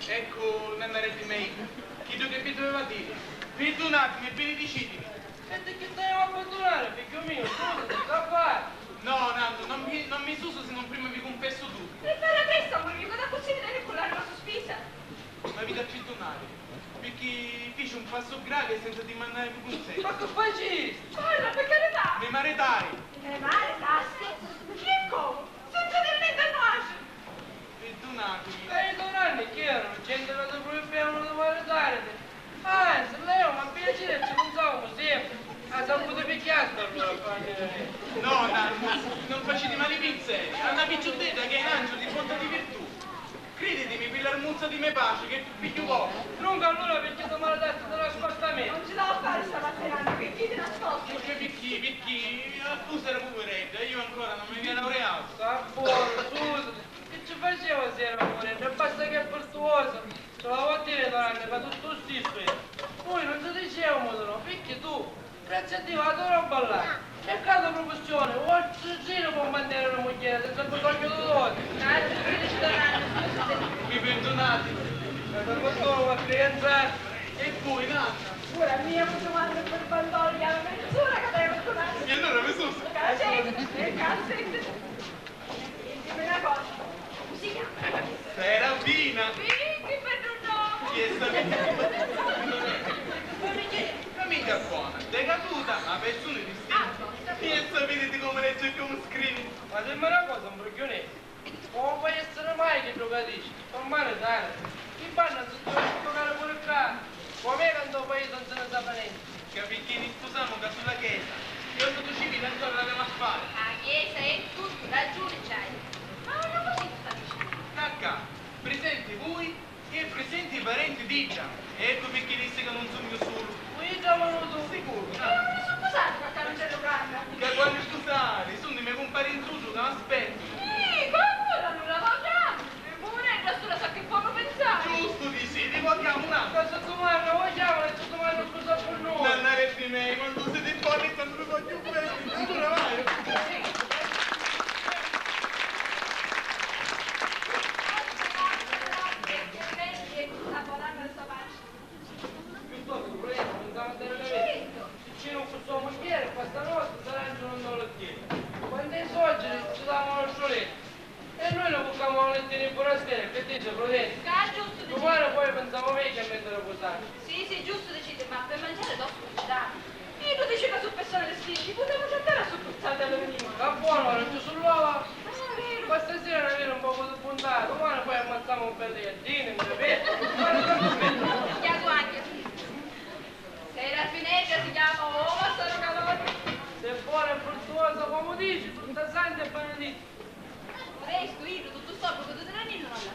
Ecco, nanna Retti May, chiedo che vi doveva dire. Vedo un attimo e benedicitemi. Senti che stai a abbandonare, figlio mio, scusa, sta fare. No, nanno, non mi suso se non prima vi confesso tutto. E fare presto, amore, cosa possibile con l'anima sospesa? Ma vi da perdonare, perché fece un passo grave senza dimandare più consiglio. Ma che fai? Corra, per carità! Mi maritare. Male, tassi? Chi è come? Senza dirmi da nascere! Perdonatemi. Stai tornando, che erano? Gente che ti proibivano di maritare. Anzi, Leo, ma piacere, ci pensavo sempre. Ha saputo picchiare No, nanno, non facete male i pizzeri. È una picciottetta che è in angelo di fronte Giovanni fa tutto lo stesso. Noi non ti dicevamo di no, perché tu, grazie a Dio, adoro ballare. Peccato professione, oltre giro può mantenere una moglie senza bisogno di dolore. Mi perdonate. Ma quando va a fidanzare? E voi, nanna? Ora mia, posso mandare per bandoli alla mezz'ora che devo tornare. E allora mi sono... Cassette. Dimmi una cosa. Come si chiama? Serafina. Che perdonò. Chi è una mica buona, decaduta, ma persone distinte. E sapete come legge e come scrivi? Ma dimmi una cosa, un brocchionetto. Non puoi essere mai che drogadisci, ormai sai. Chi fanno a giocare pure qua? Come quando poi non se ne sa niente? Capicchini, scusiamo che sulla chiesa. Io sono civile ancora la devo fare. La chiesa è tutto, ragione c'hai. Ma non così sta dicendo. Cacca, presenti voi e presenti i parenti di Ida. Ecco perché disse che non sono io solo. Qui chiamano tu. Sicuro, Ma no? non sono sposato perché non c'è giocata. Che quando scusate, sono i miei compari in suso che mi aspettano. Come non la vogliamo? Pure nessuno sa che può pensare. Giusto di sì, li vogliamo un altro. Cosa domani vogliamo e tu domani scusa per noi. Non arresti me, quando siete in forza non mi voglio bene. Allora vai. Piuttosto, volete, pensavo a dare la vita. Se non fosse moglie, questa notte saranno non lo chiedo. Quando è soggiori ci davano lo scioletto. E noi lo bucavamo a lettino in forestiera, che dice Prudente? Giusto Domani poi pensavo meglio a mettere a posare. sì, giusto decide, ma per mangiare dopo ci dà. Io tu dici che su persone vestiti, potevo cercare a sopportare alle venire. Va buono, ora giù sull'uovo. Questa sera ne viene un po' di puntata, domani poi ammazziamo un bel gattino, un capetto. Chiamo anche. Se la finestra si chiama uomo, sono calore. Se è buona e fruttuosa, come dici, frutta santa e benedetta. Resto, io, tutto sto, perché tu te ne non alla.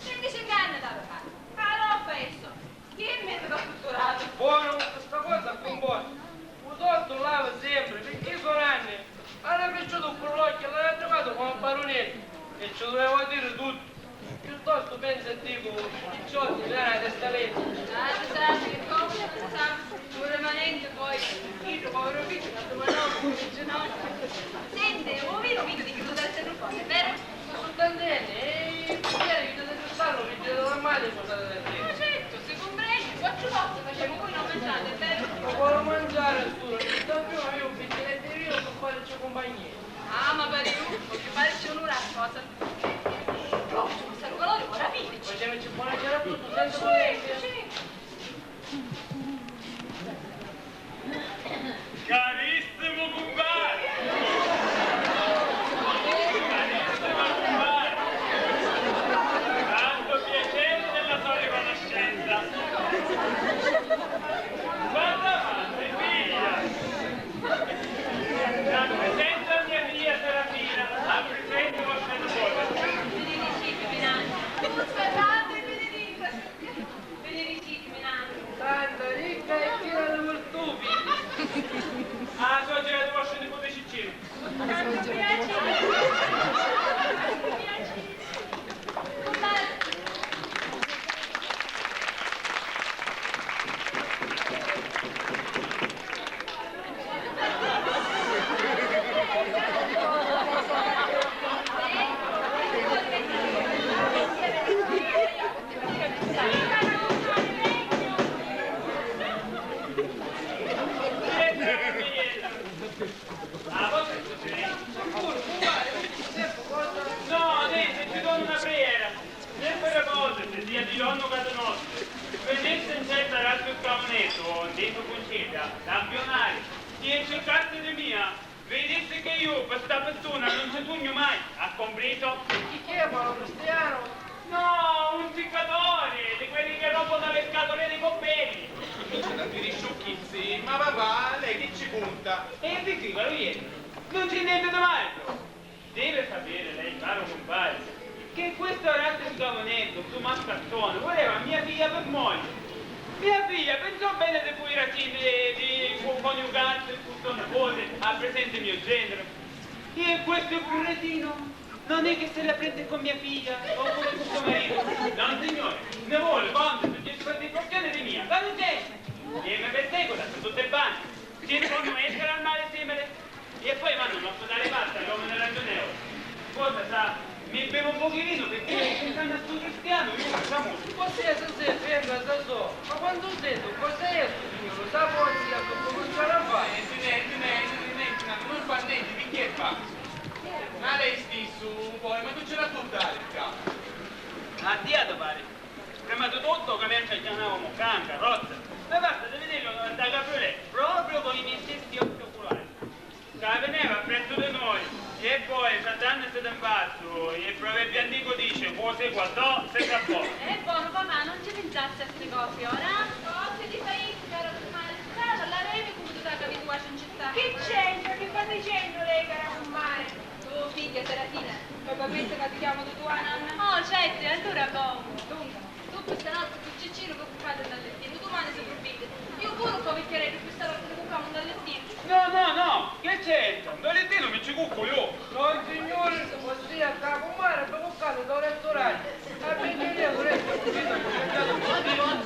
Prendi se inganna da fare. Allora fesso. Chi mi ha catturato? Buono, questa cosa con buono. Un torto lava sempre, perché sono anni. Era cresciuto con l'occhio, l'aveva trovato come un baronetto. E ci doveva dire tutto. Piuttosto pensa e dico, picciotti, era una testaletta. Ah, tu sai che come non si sa, un rimanente poi, io povero figlio, la tua nonna, dice no. Sente, un vino di chiuso dal terreno, è vero? Ma sono tanti anni, e ieri che dovete starlo, vi chiedo la madre cosa da dire. Ma certo, se comprendi, 4 volte facciamo voi non mangiate, è vero? Ma vuole mangiare tu, da prima avevo un bicchiere di vino per fare compagnia. Ah, ma per io, voglio farci un'ora cosa. Oh, c'è questo colore, ora fine. Facciamoci buonasera a tutti, senza polemiche. Carissimo compare! Carissimo compare! Tanto piacere della tua riconoscenza! Guarda, madre figlia! Rappresenta mia figlia Serafina, rappresenta vostra nipote. Benedicite, Menanno. Aspettate, benedicite, Menanno. Tanta ricca e piena di virtuti. Ah, so già di vostro nipote Ciccino. Tanto piacere. Compare. Ah, vostra no, dite, ci do una preghiera. Sempre repose, se sia di donno caso nostro. Venisse in certa razza il camonetto, dentro conceda, campionare. E cercaste di mia, vedesse che io per sta persona non ci sogno mai. Ha compreso? Chi è, Paolo Cristiano? No, un ficcatore, di quelli che rompono le scatole dei coppelli. Non ti risciocchizzi, ma papà, lei che ci punta? E di qui, lo ieri. Non c'è niente da male. Deve sapere lei, caro compare, che questo ragazzo di camonetto, su mascattone, voleva mia figlia per moglie. Mia figlia pensò bene di poi racine di coniugarsi con suo nipote, al presente mio genero. E questo burretino non è che se la prende con mia figlia o con suo marito. No, signore, ne vuole, quando, se E poi vanno a dare pasta come nel ragioneo. Cosa sa? Mi bevo un po' di vino perché stanno a sto cristiano, io facciamo. Você se ferma da só. Ma quando sento, cosa è sto signore? Sa forse che cominciare a fare? Niente, non fa niente, di chi è fa? Ma lei stesso, poi, ma tu ce l'ha buttare il capo. Addiato pare. Prima di tutto comincia a chiamare canca, rozza. Ma basta di vederlo da cabriolet, proprio con i miei stessi occhi oculari. Che veniva presso di noi, e poi Sant'Anna si d'imbasso, e il proverbio antico dice, cose guardò, se cappò. È buono papà, non ci pensassi a queste cose ora. Cose di paese, caro comare. Strada, la revi come tu t'ha capito qua in città. Che c'entra? Che sta dicendo lei, cara comare? Tu, figlia Serafina, probabilmente che ti chiamo tu tua nonna. Oh, certo, allora come? Dunque, tu questa notte tu Ciccino che bucate dal lettino, domani si provvide. Io pure un po' vecchierei per questa notte che bucamo dal lettino. No, che c'entra? Un dolettino mi ci cucco io. No, signore, ossia, da comare, per bucate da un ristorante. A benedire, vorrei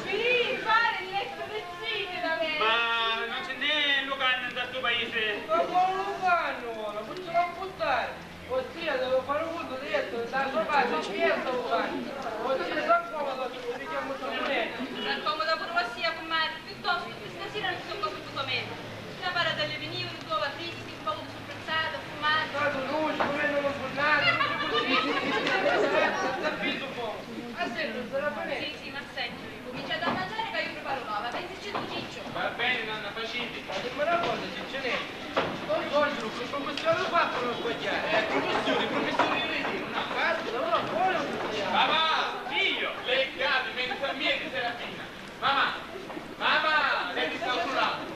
Sì, fare il letto del zio da me. Ma non c'è né Lucano da sto paese. Ma con Lucano, non ce la buttare. Ossia, devo fare un conto di letto, da sua casa, spiazza Lucano. Ossia, sa comodo, ci richiamo tutto bene. Raccomoda pure ossia, comare, piuttosto questa sera non so cosa tu meno. La para delle venivoli, uova fritte, un po' di sorpressata, fumata. Stato luce, comendo una fornata, così. Sta fiso un po'. Aspetta, sarà bene. Sì, ma senti, cominciate a mangiare che io preparo l'ova, pensaci tu Ciccio. Va bene, nonna, faciti. Ma dimmi una cosa, Ciccinelli. Non voglio, che professore lo fa per non sbagliare. Professore, io le dico, no. Cazzo, non vuole un sbagliare. Mamma, figlio, lei cade, mentre miete Serafina. Mamma, lei mi sta urlando.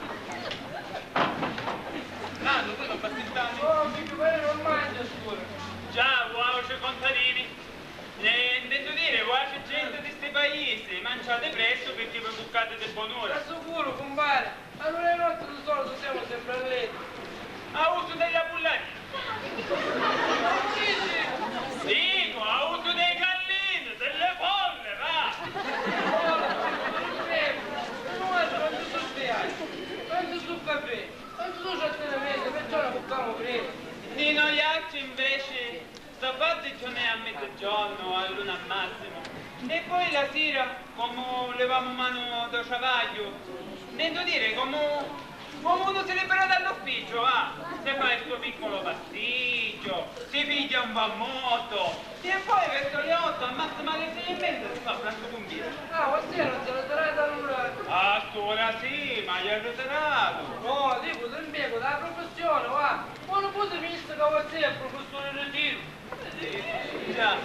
Nando, tu non passi tanto. Oh, figlio, ma io non mangio scuola. Già, voce contadini. Intendo dire, voce gente di sti paesi, mangiate presto perché vi buccate di buon'ora. Sta sicuro, compare. Allora notte di solito siamo sempre a letto. Ha uso degli abullati. Dico, ha uso dei gallini, delle folle, va. Non ti so spiare. Non ti so caffè. Non ti so trattenimento, perciò la bucchiamo prima. Di noi altri invece, sabato ne a mezzogiorno, a luna al massimo. E poi la sera, come levamo mano da ciavaglio, intendo dire, come uno si libera dall'ufficio, va. Se fa il suo piccolo pasticcio, si piglia un moto, e poi verso le 8 al massimo alle 6 e mezza si fa pranzo con birra. Ah, ossia non te la darai da nulla. A scuola sì, ma gli hai ritirato. No, dico, ti impiego dalla professione, va. Quando poi ti visto che ossia è professore in ritiro. Già.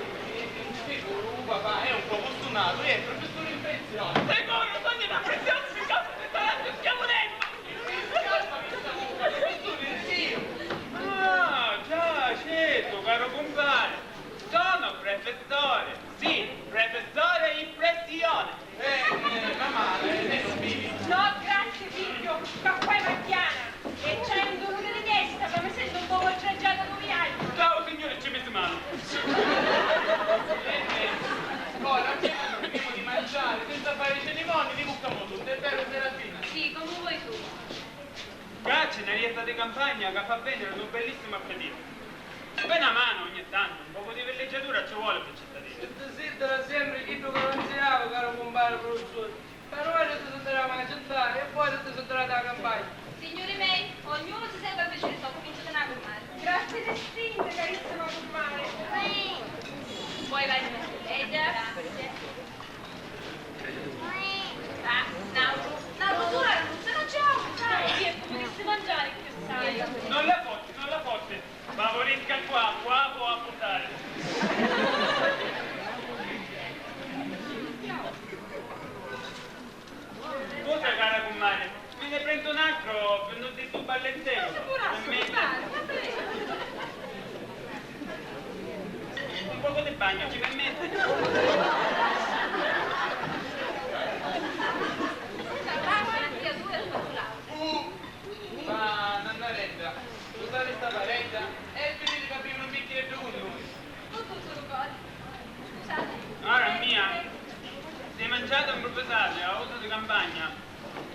Papà è un po' costumato, è il professore in pensione. E come non togli la pressione, si scappa di talento, stiamo dentro! Ah, già, certo, caro compare. Sono professore. Sì, professore in pressione. Mamma, lei non vivi. No, grazie figlio, caffè macchiana. E c'è un dolore di testa, ma mi sento un po' oltraggiata come altro. Ciao signore, ci mette mano. Ora, prima di mangiare, senza fare cerimonie, li bucchiamo tutti, è vero Serafina? Sì, come vuoi tu. Caccia, una rietta di campagna che fa bene un bellissimo appetito. Appena mano ogni tanto, un po' di villeggiatura ci vuole per cittadini. Se ti sentira sempre chi tu consigliavo, caro compare professore. Per ora ti sentirà mai accettare e poi ti sentirà da campagna. Signori miei, ognuno si serve invece di so, cominciate a comare. Grazie destinte, carissima comare. Poi vai in natura, se non c'è Sai, sì, è come che si mangiare che sai. Non la fotte. Ma volisca qua può appuntare. Scusa cara comare, me ne prendo un altro per non disturbarle il tempo. Un poco di bagno, ci permette? Ma Nannaretta, usare sta paretta e venite a aprire un bicchiere più con noi. Scusate. Ora mia, si è mangiato un professore a uso di campagna.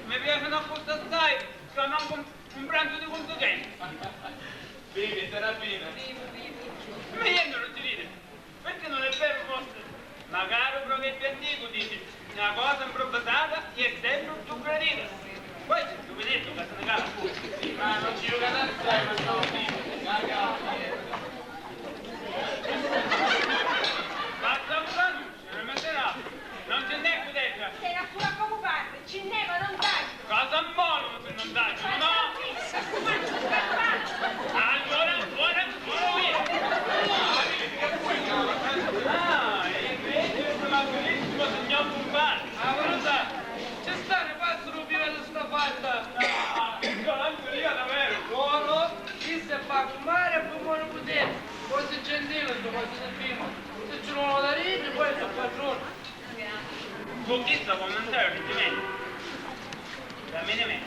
Mi piacciono apposta assai, che non Un pranzo di quanto tempo? Vivi, Serafina. Ma niente non ti ride. Perché non è vero forse? Magari un proverbio antico dice una cosa improvvisata è sempre più gradita. Poi se tu vedete che se ne cala pure. Ma non ci gioca assai, ma stavo vivo. Ma sta usando, ce ne metterà. Non c'è neanche dentro. Sei una pura come parte, ci neva, non dai. Cosa morono se non dai? No! Allora via! Ah, e invece questo magnifico signor Bumbani. Ah, guarda, c'è sta, ne passano via da sta fatta. Ah, che galanteria davvero! Buono, chi si fa fumare e poi buono potere. Poi se gentile, sto facendo prima. Se ci non da ridere, poi sto padrone. Tu chi sta commentando il sentimento? Dammi di me.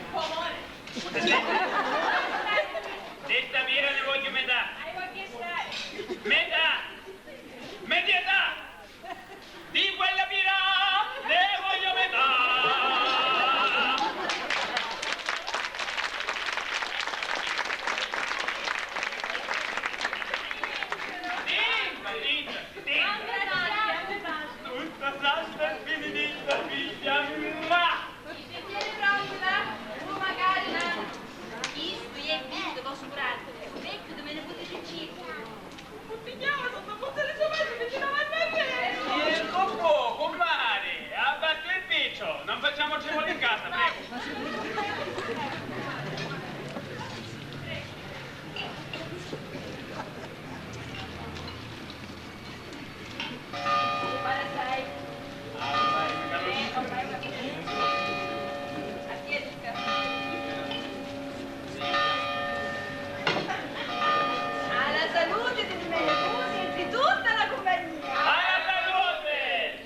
Questa birra ne voglio metà. Hai voglia stare. Metà! Medietà! Di quella birra ne voglio metà! Tutta salsa e finita, figlia mia! Tieni pronta, tu magari visto e visto, posso curarti. Vecchio, me ne potete uccidere. Puttigliamo sotto tutte le sue mani che ci davanti a me. Il popò, compare! Abbatti il piccio! Non facciamoci fuori in casa, prego! Guarda, sai. Alla salute di me, tu senti tutta la compagnia. Alla salute!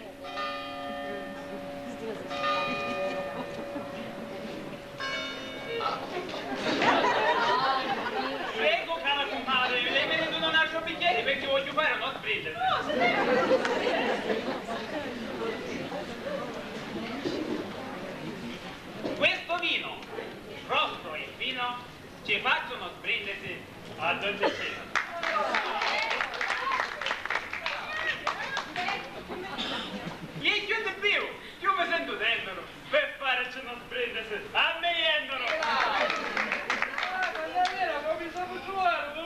Prego, cara compadre, lei me ne dona un altro bicchiere perché voglio fare uno sprint. Questo vino, rosso e fino, ci facciano sprindesi a dolce cena. Gli chiude più, più mi sento dentro per farci uno sprindesi a me endono. Non è vero, come mi stavo trovando?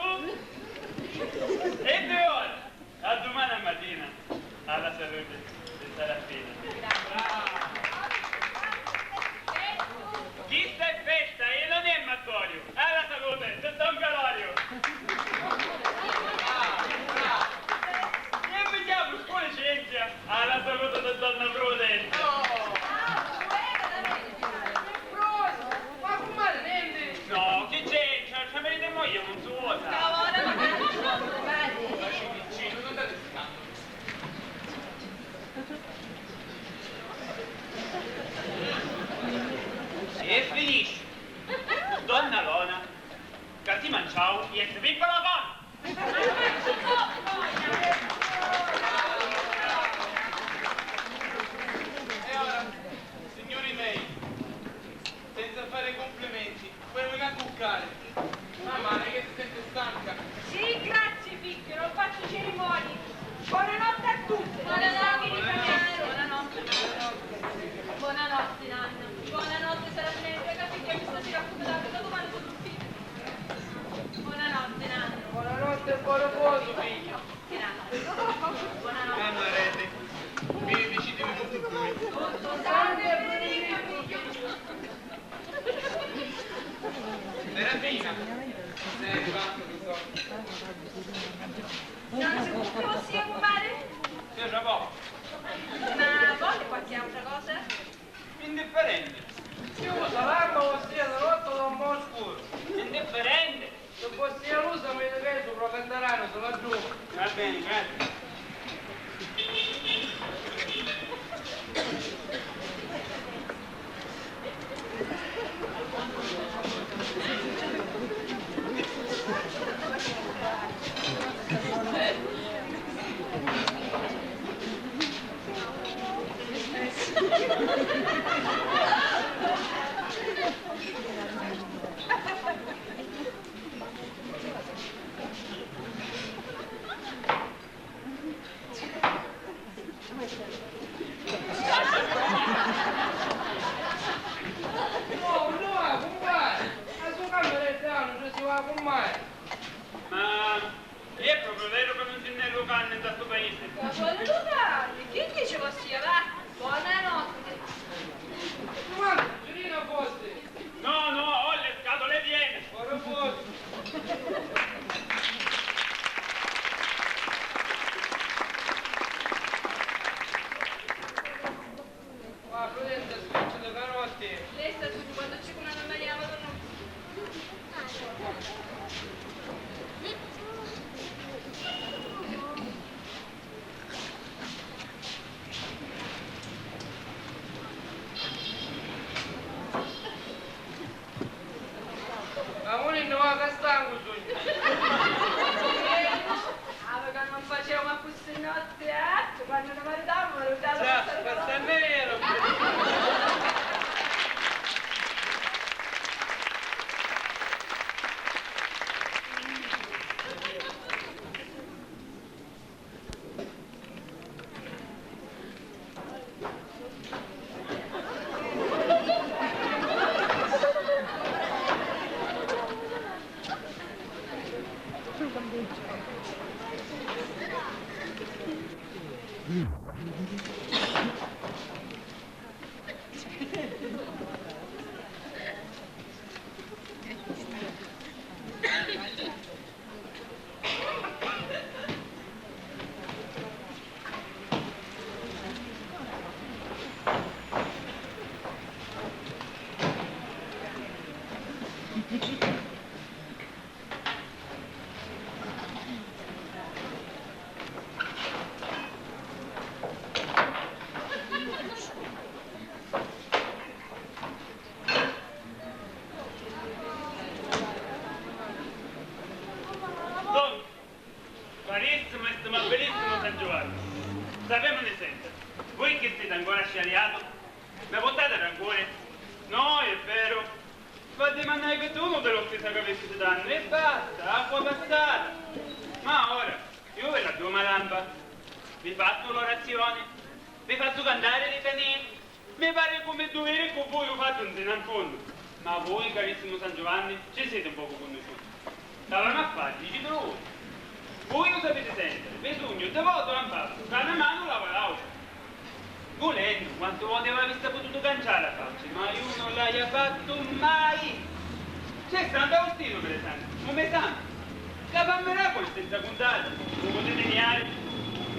E 2 ore, a domani mattina, alla salute di Serafina. Chi sta in festa e non è mattorio, alla salute di Don Galorio. E vediamo scuola scienza, alla salute di Donna Prudente. Ma fumare niente. No, che c'è? Ci meritiamo io, non so cosa. E finisce. Donna Lona, che ti mangiavo e ti pippa la panna. E ora, signori miei, senza fare complimenti, puoi venire a cuccare. Mamma, non è che si sente stanca? Sì, grazie Picchio, non faccio cerimonie. Buonanotte a tutti. Buonanotte, buonanotte. Buonanotte, Nanna. Buonanotte, Serafina. Capite che stasera accomodate da domani sono uscita. Buonanotte, Nanna. Buonanotte e buon riposo, figlio. Grazie. Buonanotte. Mamma, rete, mi decidimi tutti qui. Salve, Federico. Serafina, serva, Non si può sia fare? Sì, già poco. Ma vuole qualche altra cosa? Indifferente. Io saranno ossia da notte da un po' scuro. Indifferente. Se fossi a lusa mi direi sopra cantaranno, se la giù. Va bene, grazie. fare come dovere con voi, lo fate un in fondo. Ma voi, carissimo San Giovanni, ci siete un poco conosciuti. Stavano a fare, dicitelo voi. Voi lo sapete sempre, Vesugno, devoto l'ambato, cane mano lava l'auto. Volendo, quante volte avete potuto canciare la faccia, ma io non l'hai fatto mai. C'è Santo Agostino, per esempio, come santo. Che fa miracoli senza contare, lo potete niare.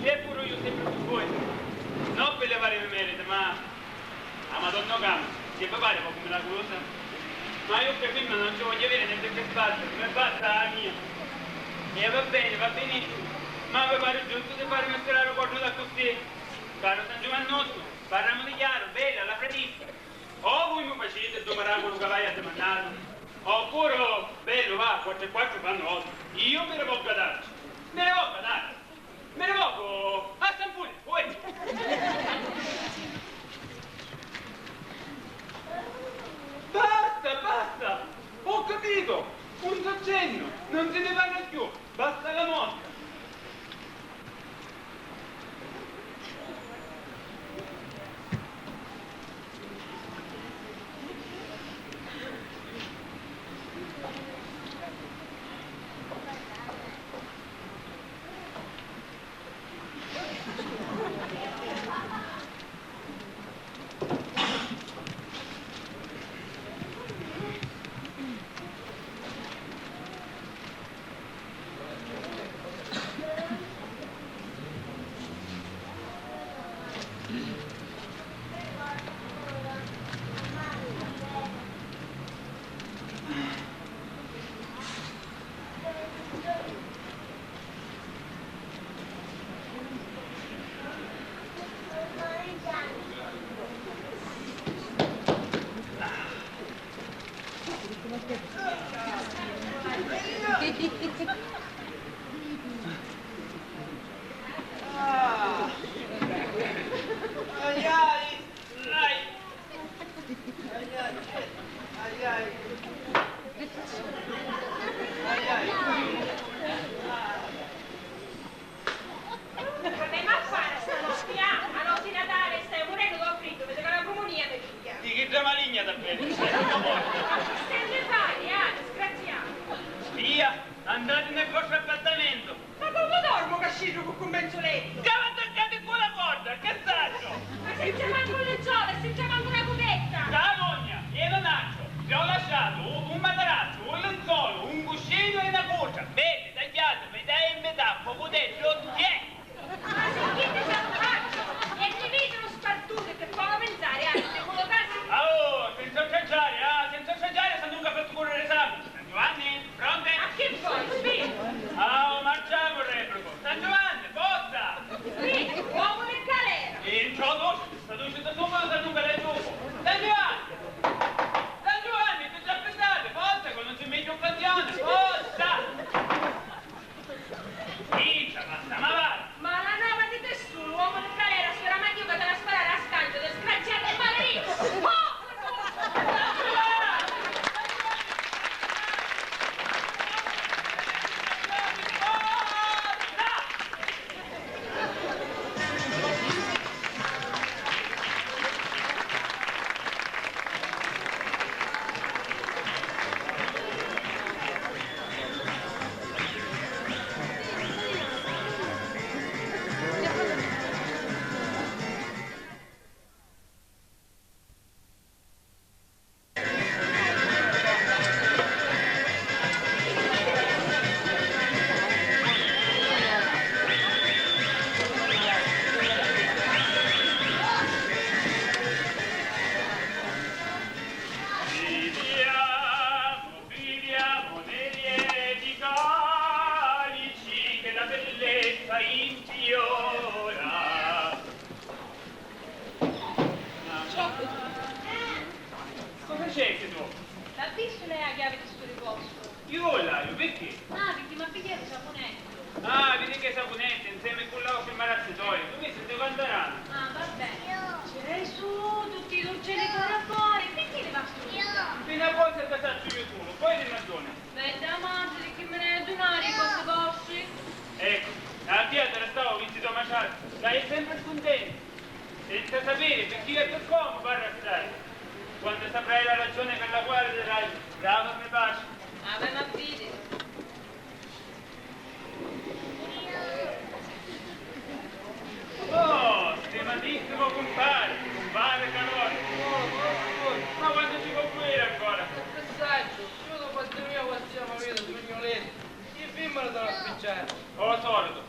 Eppure io sempre con voi. Non per levare le merite, ma a Madonna Gama, che vi pare poco miracolosa. Ma io per prima non ci voglio avere niente che sbatte, come basta la mia. E va benissimo. Ma vi pare giusto di fare mescolare il corno da così. Caro San Giovannotto, parliamo di chiaro, bella, la fratista. O voi mi facete il miracolo che vai a demandare, oppure, bello, va, 4 e 4 fanno 8. Io me ne voglio darci. Me ne voglio dare. Me ne voglio a San Puglia, poi. Basta, ho capito, un saccenno, non se ne parla più, basta la mosca. Andate nel vostro appartamento. Ma come dormo cascino con un mezzoletto? Stiamo attaccati con la porta, che saggio? Ma senza manco le giove, senza manco una cuvetta. Calogna, e non accio. Vi ho lasciato un materasso, un lenzuolo, un cuscino e una cuccia. Bene, tagliate, metà in metà, poco dentro, Ma sentite salvaccio! E dividono spartute per poco pensare, anche collocarsi. Oh, senza assaggiare, stanno un caffè correre sangue. San Giovanni, pronte? A che vuoi, spingo? Oh, marciamo, reprobo. San Giovanni, forza! Spingo, uomo del galera. E in ciò doce, sta uscita subito da lunga del dopo. San Giovanni, ti già aspettate, forza, che non si mette occasione, forza! Dicia, basta, ma va! Ma la nuova di tessuto, uomo del galera, sfera Matteo che te la sparare a scanto, disgraziato e maledetto! Oh! Dai sempre contento, senza sapere per chi e per come parla Ciao, mi pace. Ave ma vedi. Oh, stimatissimo compare Calore. Ma quando ci può pulire ancora? Messaggio, io dopo 2000 qualsiasi vita di Vignoletti. Che film me lo devo spicciare? Oh, solito.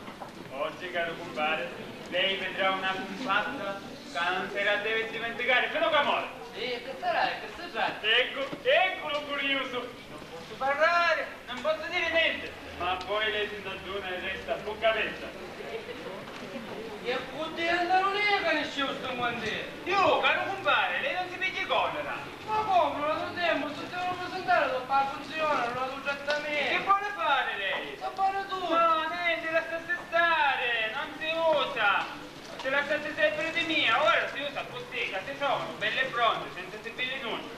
Oggi, caro compare, lei vedrà una compatta che non se la deve dimenticare, fino che muore. Sì, che sarai, che stai facendo? Eccolo curioso. Non posso parlare, non posso dire niente. Ma poi lei si ragiona e resta a bocca aperta. E putti andare lì che ne scivo sto mandere. Io, caro compare, lei non si pigli collera. Ma come, non ho tempo, se devo presentare dopo la funzione, non ho Che trattamento. vuole fare lei? Sto fare tu. No, niente, lasciate stare, non si usa. Se lasciate sempre di mia, ora si usa così, che si trovano belle e pronte, senza servire nulla.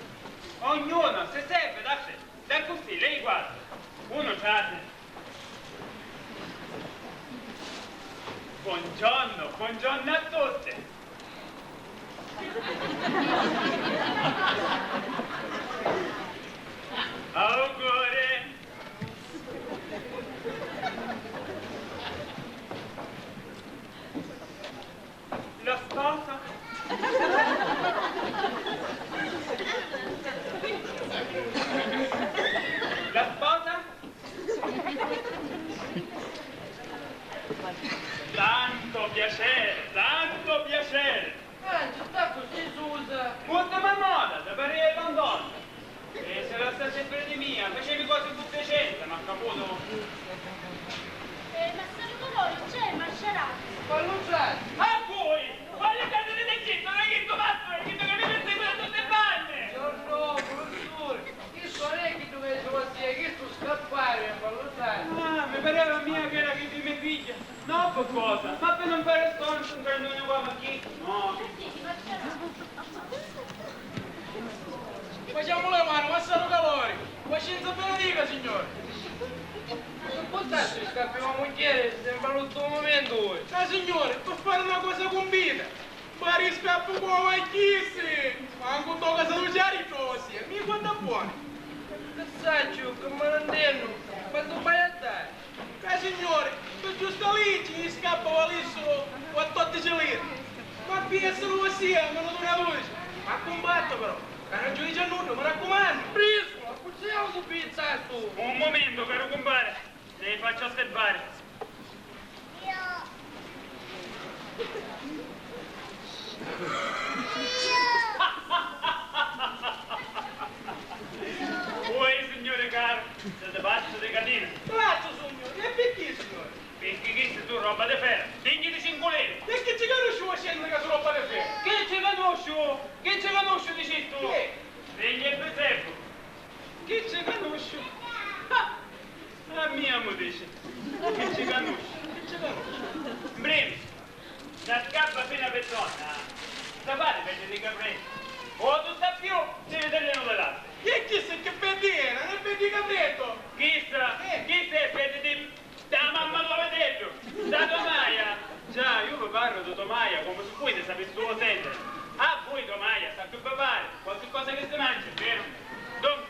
Ognuno, se serve, da così, lei guarda. Uno c'ha. Buongiorno a tutti. Auguri. La sposa? La sposa? Tanto piacere. Ci sta così, Susa. Ultima moda, da parere con donna. E se la sta sempre di mia, facevi cose più decenti, ma caputo? Ma saluto voi, c'è Masciarati. Pallucciati. A voi! Voglio andare da chitto, da chitto matto, da chitto che mi mette quelle tutte balle! Giorno, professore. Chi sono chi tu vedi così, chi tu scappare, pallucciati. Ah, mi pareva mia che era che di mia figlia. No, qualcosa. Ma per non fare sconto, un grandone qua, ma chi? No. Facciamo le mani, ma sono calori. Pazienza benedica, signore. Non potete scappare una moglie, sembra l'ultimo momento voi. Ah signore, per fare una cosa combina. Ma riscappo come chissì. Ma anche un tocca salutare così. Mi guarda buono. Messaggio, che me ne danno. Quando vai a dare? Ah signore, tu giusto lì ci scappa l'isso 14 lire. Ma pensa lo sia, me lo dona luce. Ma combatto però. Che non giudice nulla, mi raccomando. Prisco, accusiamo su pizza tu. Un momento, caro compare. Ne faccio osservare. Voi, signore caro, siete pazzo di catena. Braccio signore, e perché signore? Perché chi tu roba di ferro? Digli di 5 lire. E che ci conosciamo scendere che sono roba di ferro? Che ci conosco? Che ci conosco, dici tu? Chi? Degli e presepo. Che ci conosco? Ah, mia mo dice. Che ci conosco? Che ci conosci? Bremi, la scappa appena per donna. Sapete peggio di caprese. O tu sta più, devi tenere le latte. E chi sei che pedina? Non vedi capretto? Chissà, chi sei fede di... da mamma tua vedello? Da Tomaia? Già, io vi parlo di Tomaia come se voi ne sapeste solo sentire. Ah, voi Tomaia, sa più papare, qualche cosa che si mangia, vero? Dunque,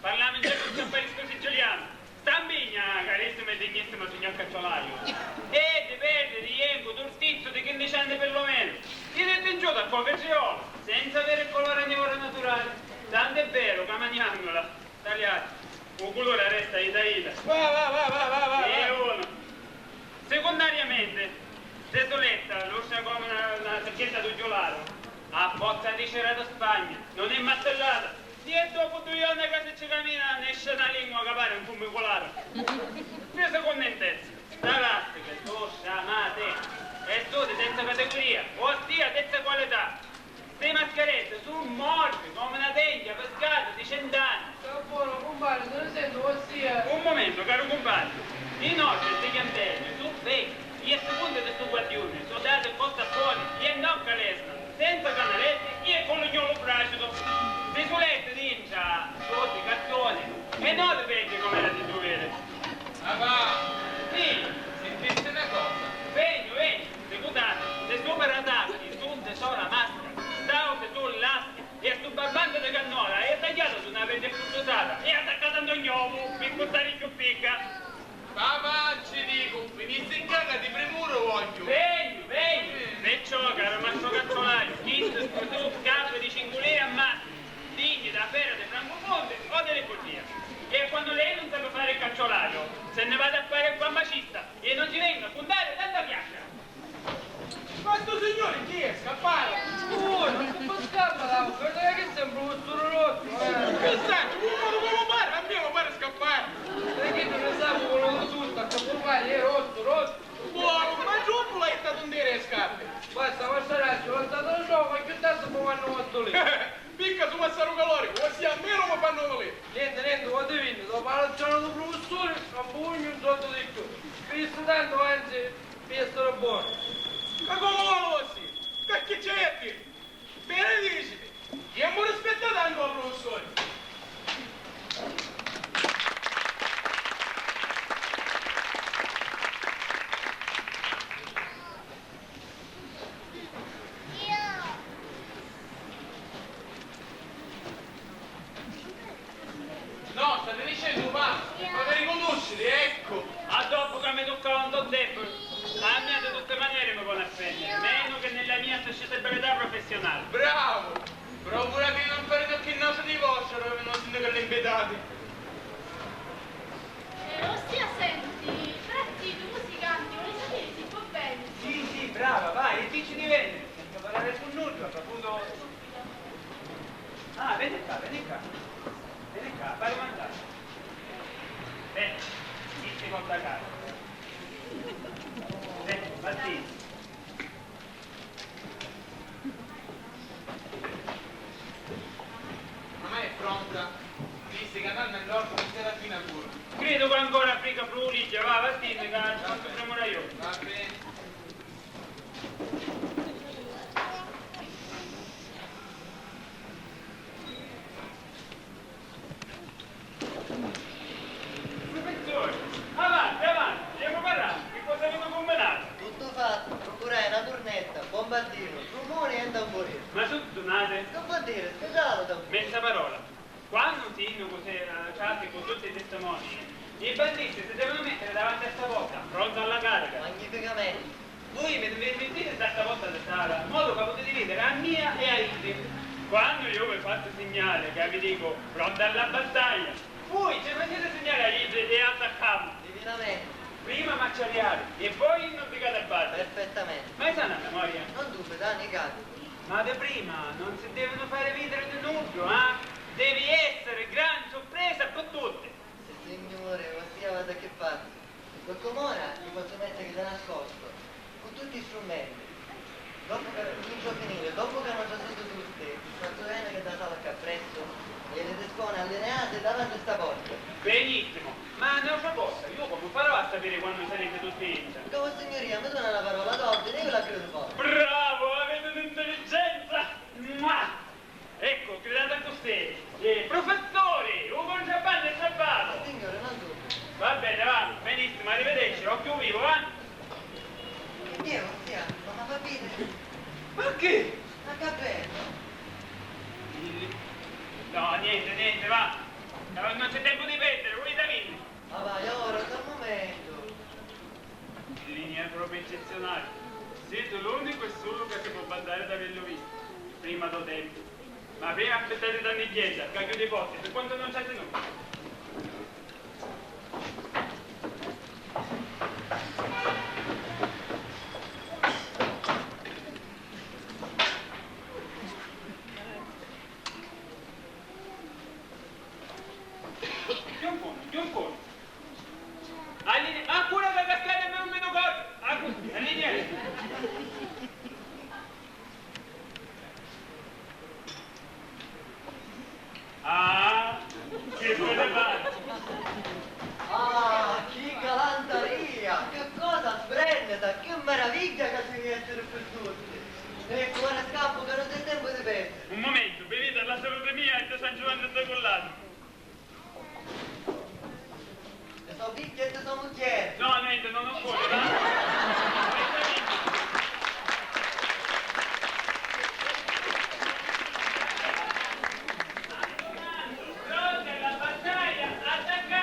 parliamo in certo di affari siciliano. Stambigna, carissimo e degnissimo signor Cacciolaio. E dipende di Ienco, d'Ortizzo, di 15 anni perlomeno. Tirate in giù dal coverciolo, senza avere il colore di oro naturale. Tanto è vero che mangiandola, tagliati, il colore resta ida. Va. E uno. Secondariamente, Tesoletta, l'orsa come una secchietta di giolaro, a forza di cerata Spagna, non è martellata. E dopo 2 anni che se ci cammina, ne esce una lingua che pare un fumicolaro. Per seconda l'elastica, toscia, amate, è studi senza categoria, ossia senza qualità. Ste mascherette sono morte come una teglia pescata di 100 anni. Sta buono, compare, se ne sento ossia. Un momento, caro compagno. Inoltre, questi chiantelli sono vecchi, e a seconda del suo guardione, sono dati a costa fuori, e non calesna, senza canaletti e con l'ugnolo bracido. Le solette d'incia, sotto i cartoni, e non le vecchie come era di dovere. Ah va. Sì, Sentiste una cosa? vengo, scusate, le sue parattacchi, tutte sono la maschera, stavo per tu l'asca, e sto babà uomo, piccotare più picca. Papà, ci dico, venisse in caga di premuro voglio. Vengo. Perciò, caro mastro cazzolaio, visto tu capo di cingolini a mano, digni da fera di Francofonte o delle Foggia. E quando lei non sa fare il caccioraio, se ne vada a fare il farmacista e non ti venga a puntare tanta piaccia. Ma sto signore chi è? Scappare! Non può scappare, guarda che sembra un solo rotto. Che sai, come pare? A me mi pare scappare! Perché non ne sa quello tutto, a capo è rotto. Buono, ma giù l'hai stato un dire le scarpe! Basta, guardate, ho stato lo so, ma che tanto mi vanno fatto lì. Picca su Massaro Calorico, o sia a me non mi fanno volere! Niente, guarda vinto, dopo la zona del professore, a pugno un sotto di più. Visto tanto, anzi, mi essere buono. Ma come lo si? Che c'è qui? Bene diciti! Chi mi rispetta tanto al professore? No, state dicendo ma mi riconoscete, ecco! A dopo che mi toccava un do' debole, a me di tutte maniere mi vuole offendere, meno che nella mia società professionale. Bravo! Procura di non fare tocchi il naso di vostro dove non siete che le impetate. Ossia, senti, tratti due musicanti, vuoi sapere se può bene? Sì, brava, vai, e dici di vendere, senza parlare sul nulla, appunto. Ah, vieni qua, fai mangiare. Bene, ti conta casa. Martino. Ma è pronta? Disse che andando nell'orto non c'era fino a pure. Credo che ancora frica fruligia, va, Martino, che quanto premura io. Va bene. Professore, avanti, andiamo a parlare, che cosa avete combinato? Tutto fatto, procurai una cornetta, bombardino, rumore e tamburino. Ma su, donate, Non può dire, speciale tamburino. mezza parola. Quando un sindaco si chat con tutti i testimoni, i bandisti si devono mettere davanti a sta porta, pronto alla carica. Magnificamente. Voi mi dovete dire sta volta alla sala, in modo che potete vedere a mia e a Ide. Quando io vi faccio segnale che vi dico pronto alla battaglia, voi ci facete segnale a Ide e attaccamo. Divinamente. Prima marciariale e poi non picate a battere. Perfettamente. Ma è sana memoria? Non dubbi, Dani, cadi. Ma da prima non si devono fare vedere di nudo, eh? Devi essere gran sorpresa per tutti. Signore, ossia vada che fate. Quel comora gli posso mettere da nascosto, con tutti gli strumenti. Dopo che comincio a finire, dopo che hanno già sotto tutti, faccio bene che da sala che appresso e le dispone allineate davanti a sta porta. Benissimo, ma non c'è cosa, io come farò a sapere quando sarete tutti in? Come signoria, mi dona la parola d'ordine, io la credo forte. Bravo, avete un'intelligenza! Mua! Ecco, gridate a costei. Professori, un buon giappone e salvato! Signore, non dubbi. Va bene, va, benissimo, arrivederci, occhio vivo, Dio, ossia, non mi fa bene. Ma che? Ma capello. No, niente, va. Non c'è tempo di perdere, voi da vieni. Ma vai, ora, dal momento. Linea proprio eccezionale. Siete l'unico e solo che si può bandare da averlo visto. Prima do tempo. Ma prima aspettate da niglietta, cacchio dei posti, per quanto non c'è tenuto. Giù un po'. Ancora da cascare per un meno corto. Allinea. Ah, che buone mani. Ah, che galanteria! Che cosa splendida! Che meraviglia che si riesce per tutti! Ecco, ora scappo che non c'è tempo di perdere. Un momento, bevete la salute mia e da San Giovanni da Collado. E so picchia e so mucchiere. No, niente, non ho fuori, va? Pronta la battaglia, attaccate!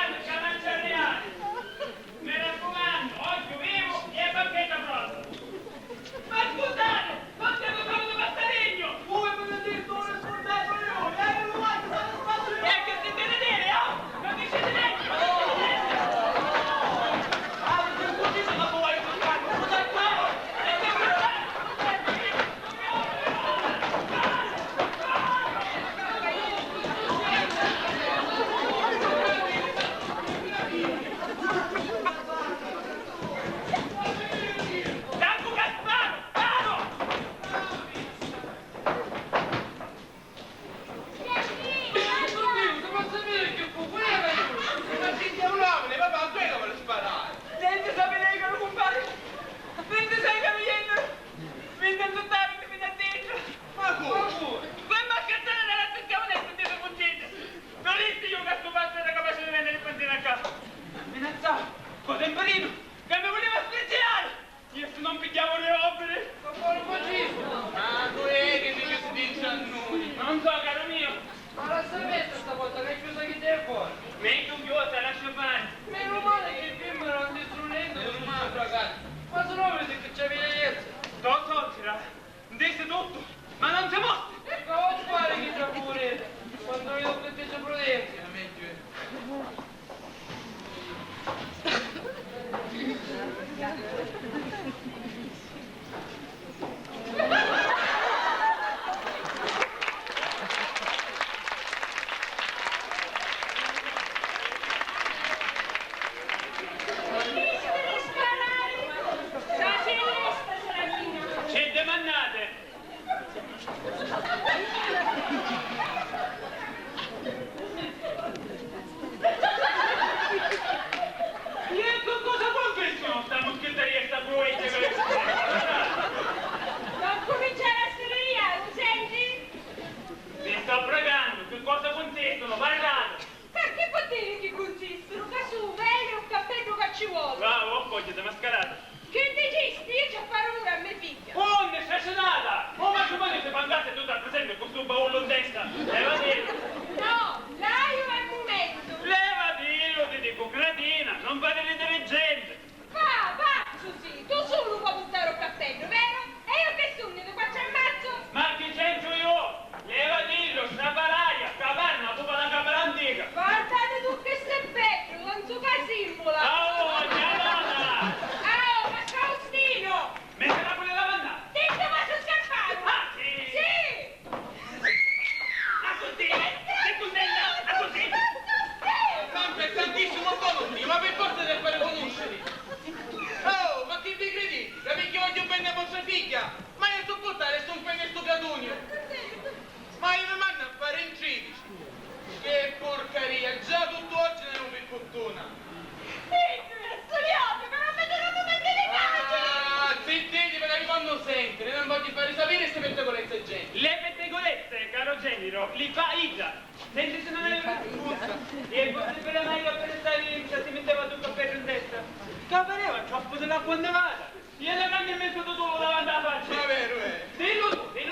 voglio di mascherata. Che dicisti? Io ci fare pure a mia figlia. Oh, ne sei sedata! Oh, ma come ti mandate tutto al presente con questo baullo in testa? Levati! No, là io è il momento. Levati, ti dico, cretina, non fate l'intelligente! Va, Susi, tu solo puoi buttare un cappello, vero? E io che sono, ti faccio ammazzo? Ma che c'entro io? Levati, strappa l'aria, capanna, tu la capella antica! Guardate tu che sei bello, non so che simula. Oh, Gianona! Oh, ma Faustino! Mettila con le lavandate! Ti faccio scappare! Ah, sì! Sì! A così! Che cos'ella? A così! Santo e tantissimo conosci, ma per forza deve fare conoscere. Oh, ma chi vi credete? Sapete che voglio bene a vostra figlia? Ma io sopportare sto impegno sto cadugno. Ma io mi mando a fare in 13. Che porcaria, già tutto oggi ne ho per fortuna. Zittiti, me la rifanno sempre, non voglio fare sapere queste pettegolezze gente. Le pettegolezze, caro genero, li fa Ida. Senti se non è puzza. E è possibile mai che per stare si metteva tutto per in testa? Capareva troppo dell'acqua nevata. Io ne cambio il metodo solo davanti alla faccia. Ma vero è? Dillo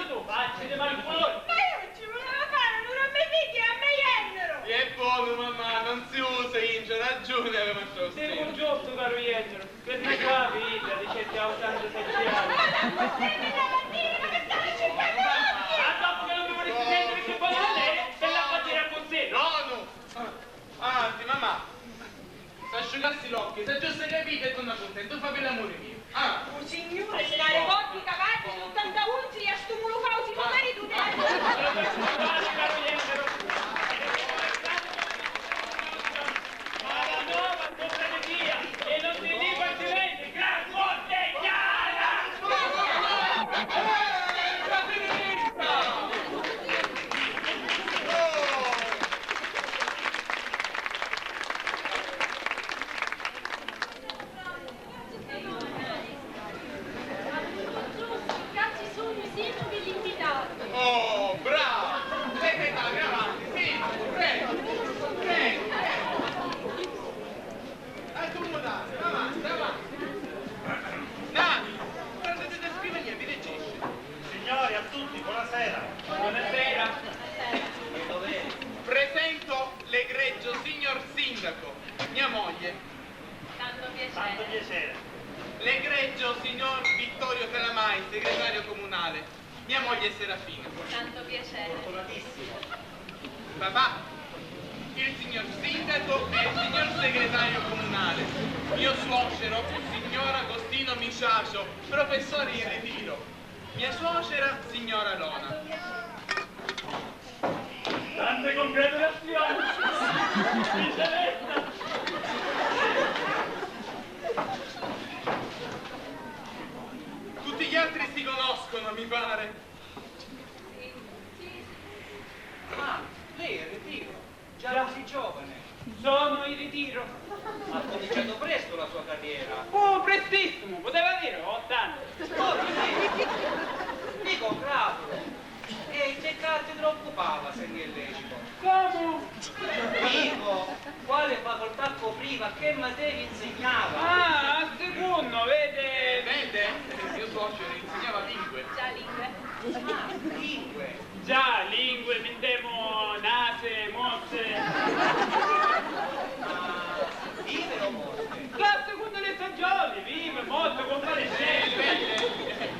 tu, faccia di malcolore. Ma io non ci volevo fare, non ho mai figli, a me iennero! È buono mamma, non si usa, Inge, ragione aveva fatto Sei un giusto, caro Iennero. Che ti fa vita di certi 86 anni. Ma non sei la mattina, ma che stai cercando occhi! Ma dopo che non mi vorresti sentire che poi a lei, te la fa dire con sé. No! Anzi, mamma, se asciugassi l'occhio, se già sei capito e torna contento, fa per l'amore mio. Ah! Un signore se la ricordi cavalli, 80 unzi, a sto mulocausi, ma marito Caro Iennero. Ma la nuova compagnia e non ti dico altrimenti, gran Montegnana! Cazzi sono i sindaci che l'invitato. Oh, bravo! Segretario, avanti, sì, prego, prego. Accomodate, avanti, avanti. Nani, prendete da scrivania, vi registri. Signori, a tutti, buonasera. Buonasera. Presento l'egregio signor sindaco, mia moglie. Tanto Tanto piacere. piacere. L'egregio signor Vittorio Calamai, segretario comunale. Mia moglie è Serafina. Tanto piacere. Fortunatissimo. Papà, il signor sindaco e il signor segretario comunale. Mio suocero, signor Agostino Miciacio, professore in ritiro. Mia suocera, signora Lona. Tante congratulazioni! Vicenetta! Tutti gli altri si conoscono, mi pare. Ah, lei è in ritiro, già così giovane. Sono in ritiro. Ha cominciato presto la sua carriera. Oh, prestissimo, poteva dire 80. Oh, sì. Dico, bravo. E che cazzo te lo occupava se non è lecito? Come? Dico, quale facoltà copriva, che materia insegnava? Ah, a secondo, vede? Vede? Mio suocero insegnava lingue. Già lingue. Ah, lingue. Già, lingue, vendemo nase, mosse. Ma vive o morte? La seconda le stagioni, vive, mosse, convalescente. Vede?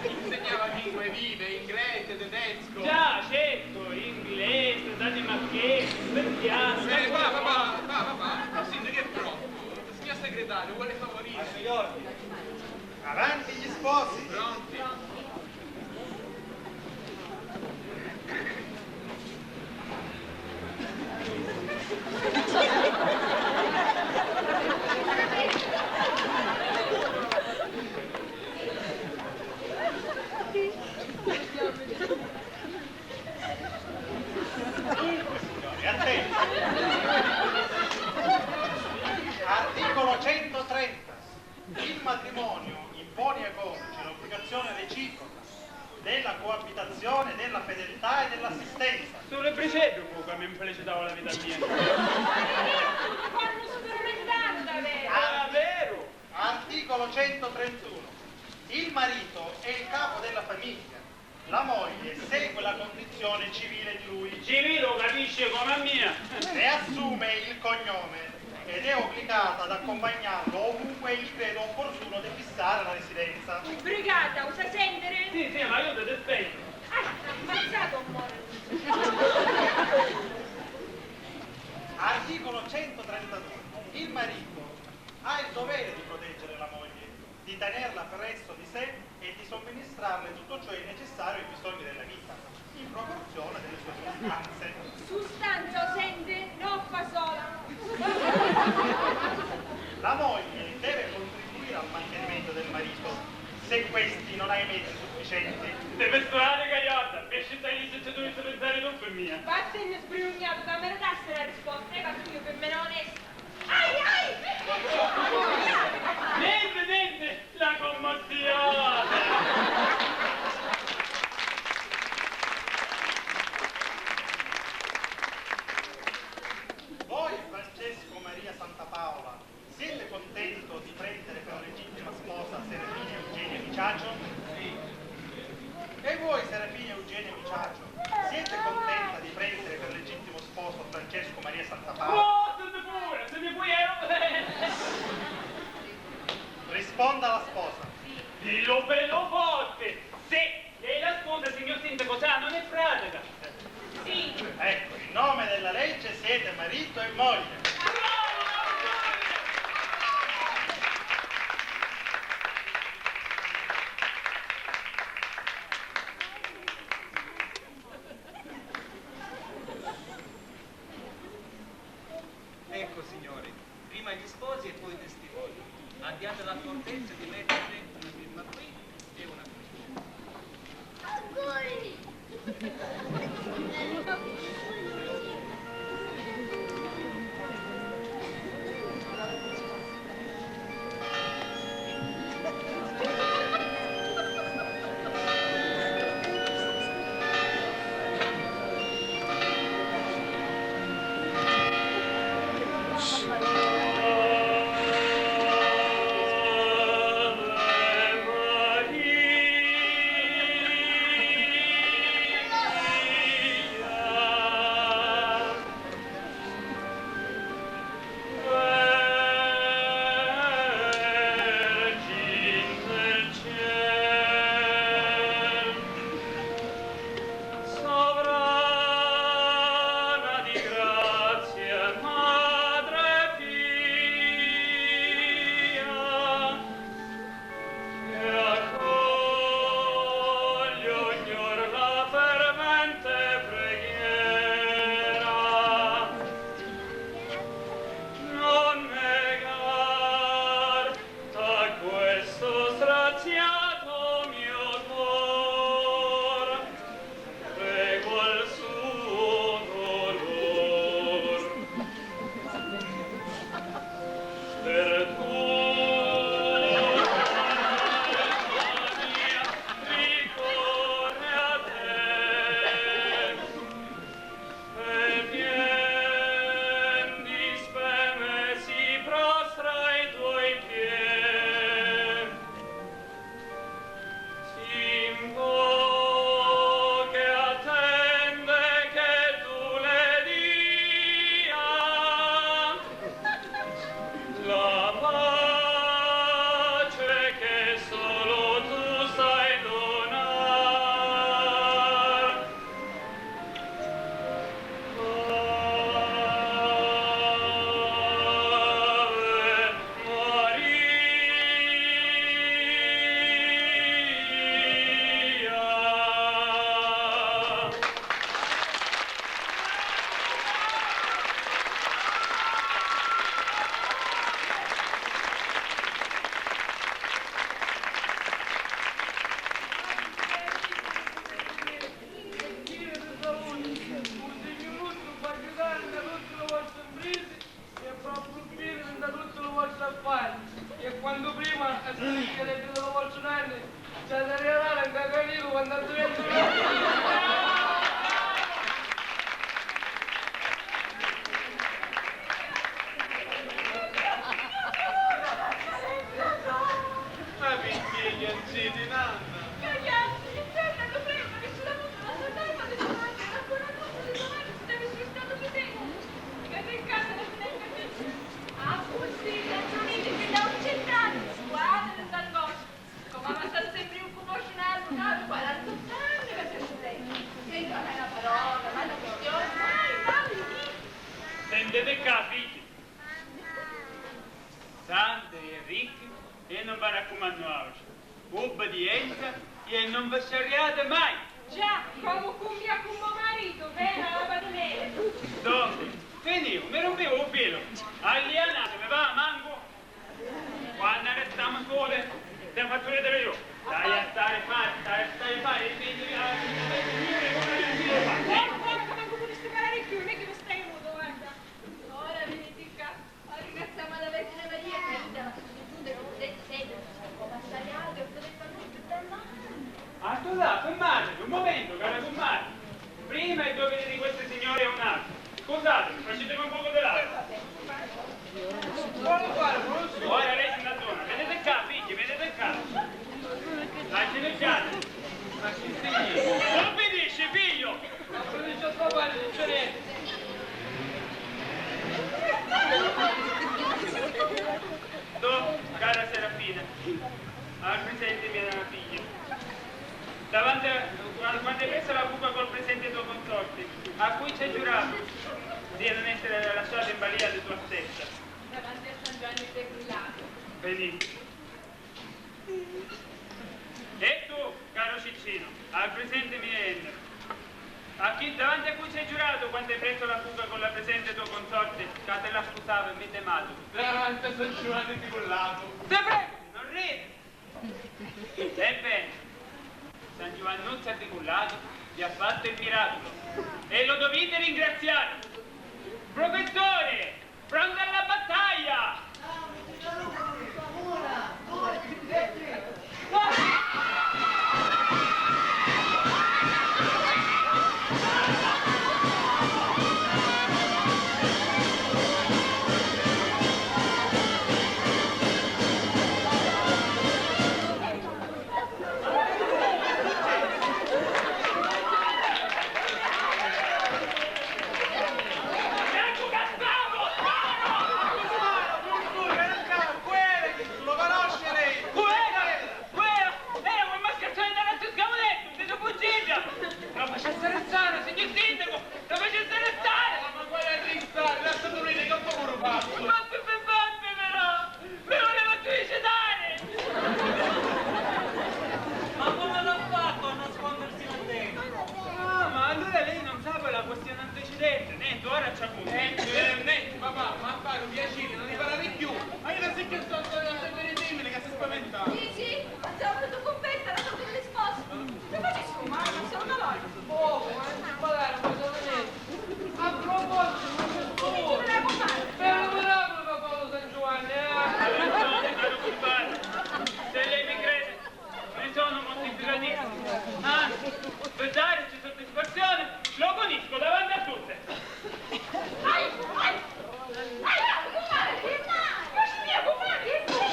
Insegnava lingue vive, inglese, tedesco. Già, certo, inglese, danimarchese, persiano. Papà, il sindaco è pronto. Il signor segretario vuole favorire. Ai suoi ordini. Avanti gli sposi. Pronti? Attenti. Articolo 130. Il matrimonio impone ai coniugi l'obbligazione reciproca della coabitazione, della fedeltà e dell'assistenza. Solo il preceto che mi felicitava la vita mia. Quando sono lontano da me. Ah, vero? Articolo Articolo 131. Il marito è il capo della famiglia. La moglie segue la condizione civile di lui. Civile lo capisce come a mia. Ne assume il cognome ed è obbligata ad accompagnarlo ovunque gli crede opportuno di fissare la residenza. Brigata, usa sendere? Sì, ma io te spento. Ammazzato un moro. Articolo 132. Il marito ha il dovere di proteggere la moglie, di tenerla presso di sé e di somministrarle tutto ciò che è necessario ai bisogni della vita, in proporzione delle sue sostanze. Sustanza o sente? Non fa sola. La moglie deve contribuire al mantenimento del marito, se questi non ha i mezzi sufficienti. Deve suonare cagliata, per scegliere se ci dovesse pensare non per mia. Vattene sbrignato, dammi la risposta, è cattivo per me non onesta. Ai! Niente, la commozione! Voi, Francesco Maria Santa Paola, siete contento di prendere per legittima sposa Serafina Eugenia Miciaccio? Sì. E voi, Serafina Eugenia Miciaccio, siete contenta di prendere per legittimo sposo Francesco Maria Santa Paola? Oh, se ne puoi ero! Risponda la sposa. Dillo bello forte! Se lei la sposa, signor sindaco, sa, non è pratica! Sì. Ecco, in nome della legge siete marito e moglie. Ecco signori, prima gli sposi e poi i testimoni. Abbiate l'accortezza di mettere una firma qui e una qui. vendete capi. Santi e ricchi e non vi raccomando oggi. Obbedienza e non vi sciarriate mai. Già, come cumbia con mio marito, vena la padronella. Dove? Venivo, mi rompevo il pelo. Alianato, mi va a manco. Quando restiamo sole, ti faccio vedere io. Stai a stare fare, i figli Come potresti parlare più, non è che mi stai muto, guarda. Ora venite qua, ringraziamo la Vergine Maria che ci dà giù del sedere, come tagliato e direttamente dal mare. Ah, tu là, fermatevi, un momento, cara comare. Prima il dovere di queste signore è un altro. Scusatemi, facetemi un poco dell'acqua. Ora lei si ragiona, vedete qua, figli, vedete qua. Ginocchiate. Ma ci insegni? Non obbedisci, figlio! Ma provincia a trovare, non c'è niente. Tu, cara Serafina, al presente viene la figlia. Davanti quando hai preso la buca col presente tuo consorte, a cui ci hai giurato di non essere lasciato in balia di tua stessa. Davanti a San Giovanni Decullato. Benissimo. E tu, caro Ciccino, al presente mi viene. Davanti a cui ci hai giurato quando hai preso la fuga con la presente tuo consorte, che te la scusava e mi temato. Davanti a San Giovanni di Collato. Te prego, non ridi. Ebbene, San Giovannuzzo Articolato vi ha fatto il miracolo e lo dovete ringraziare. Professore, pronto alla battaglia! Per darci soddisfazione, lo punisco davanti a tutte. Mia comare, che fai?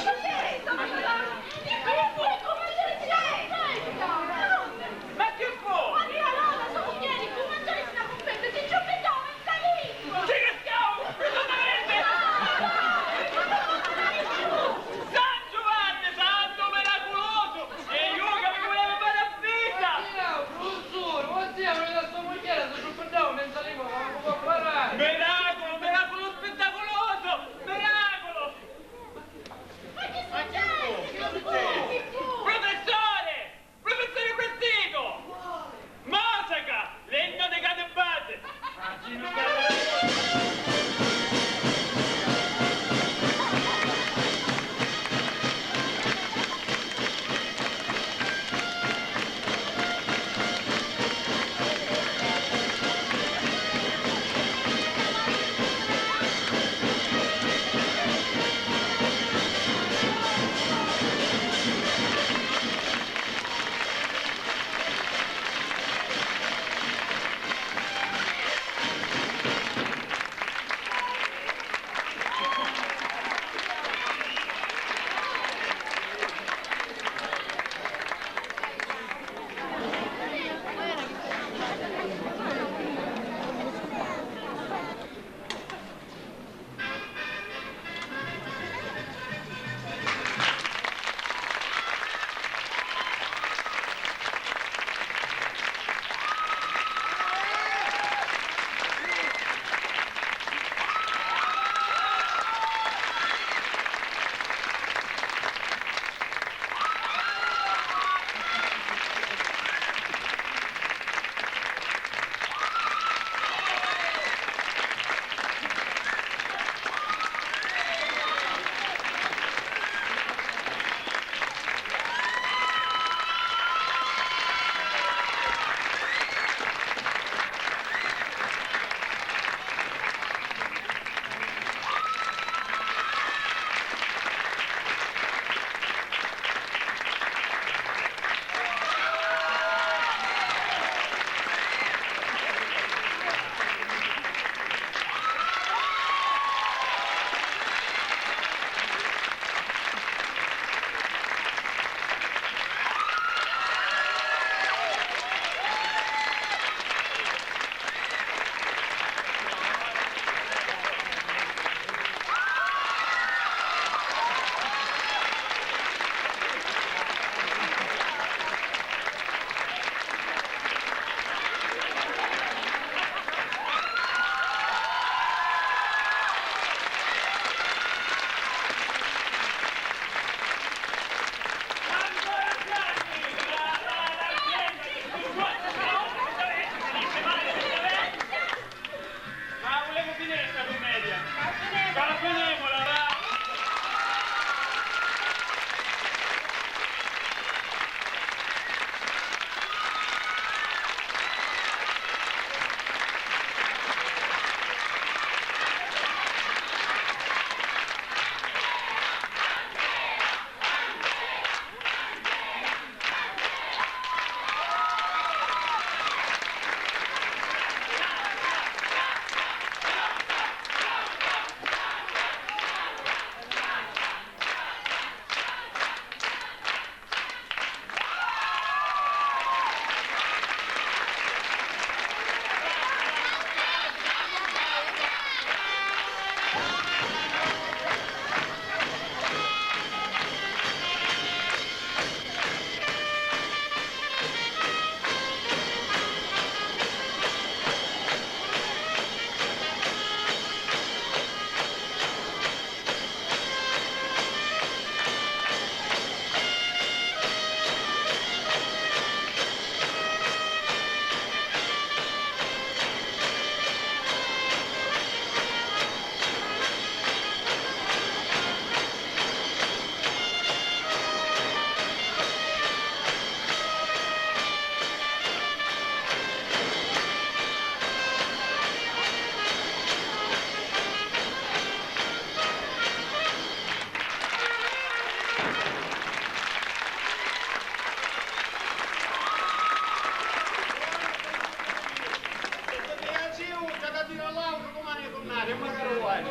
tornare, magari vuoi.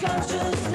Conscious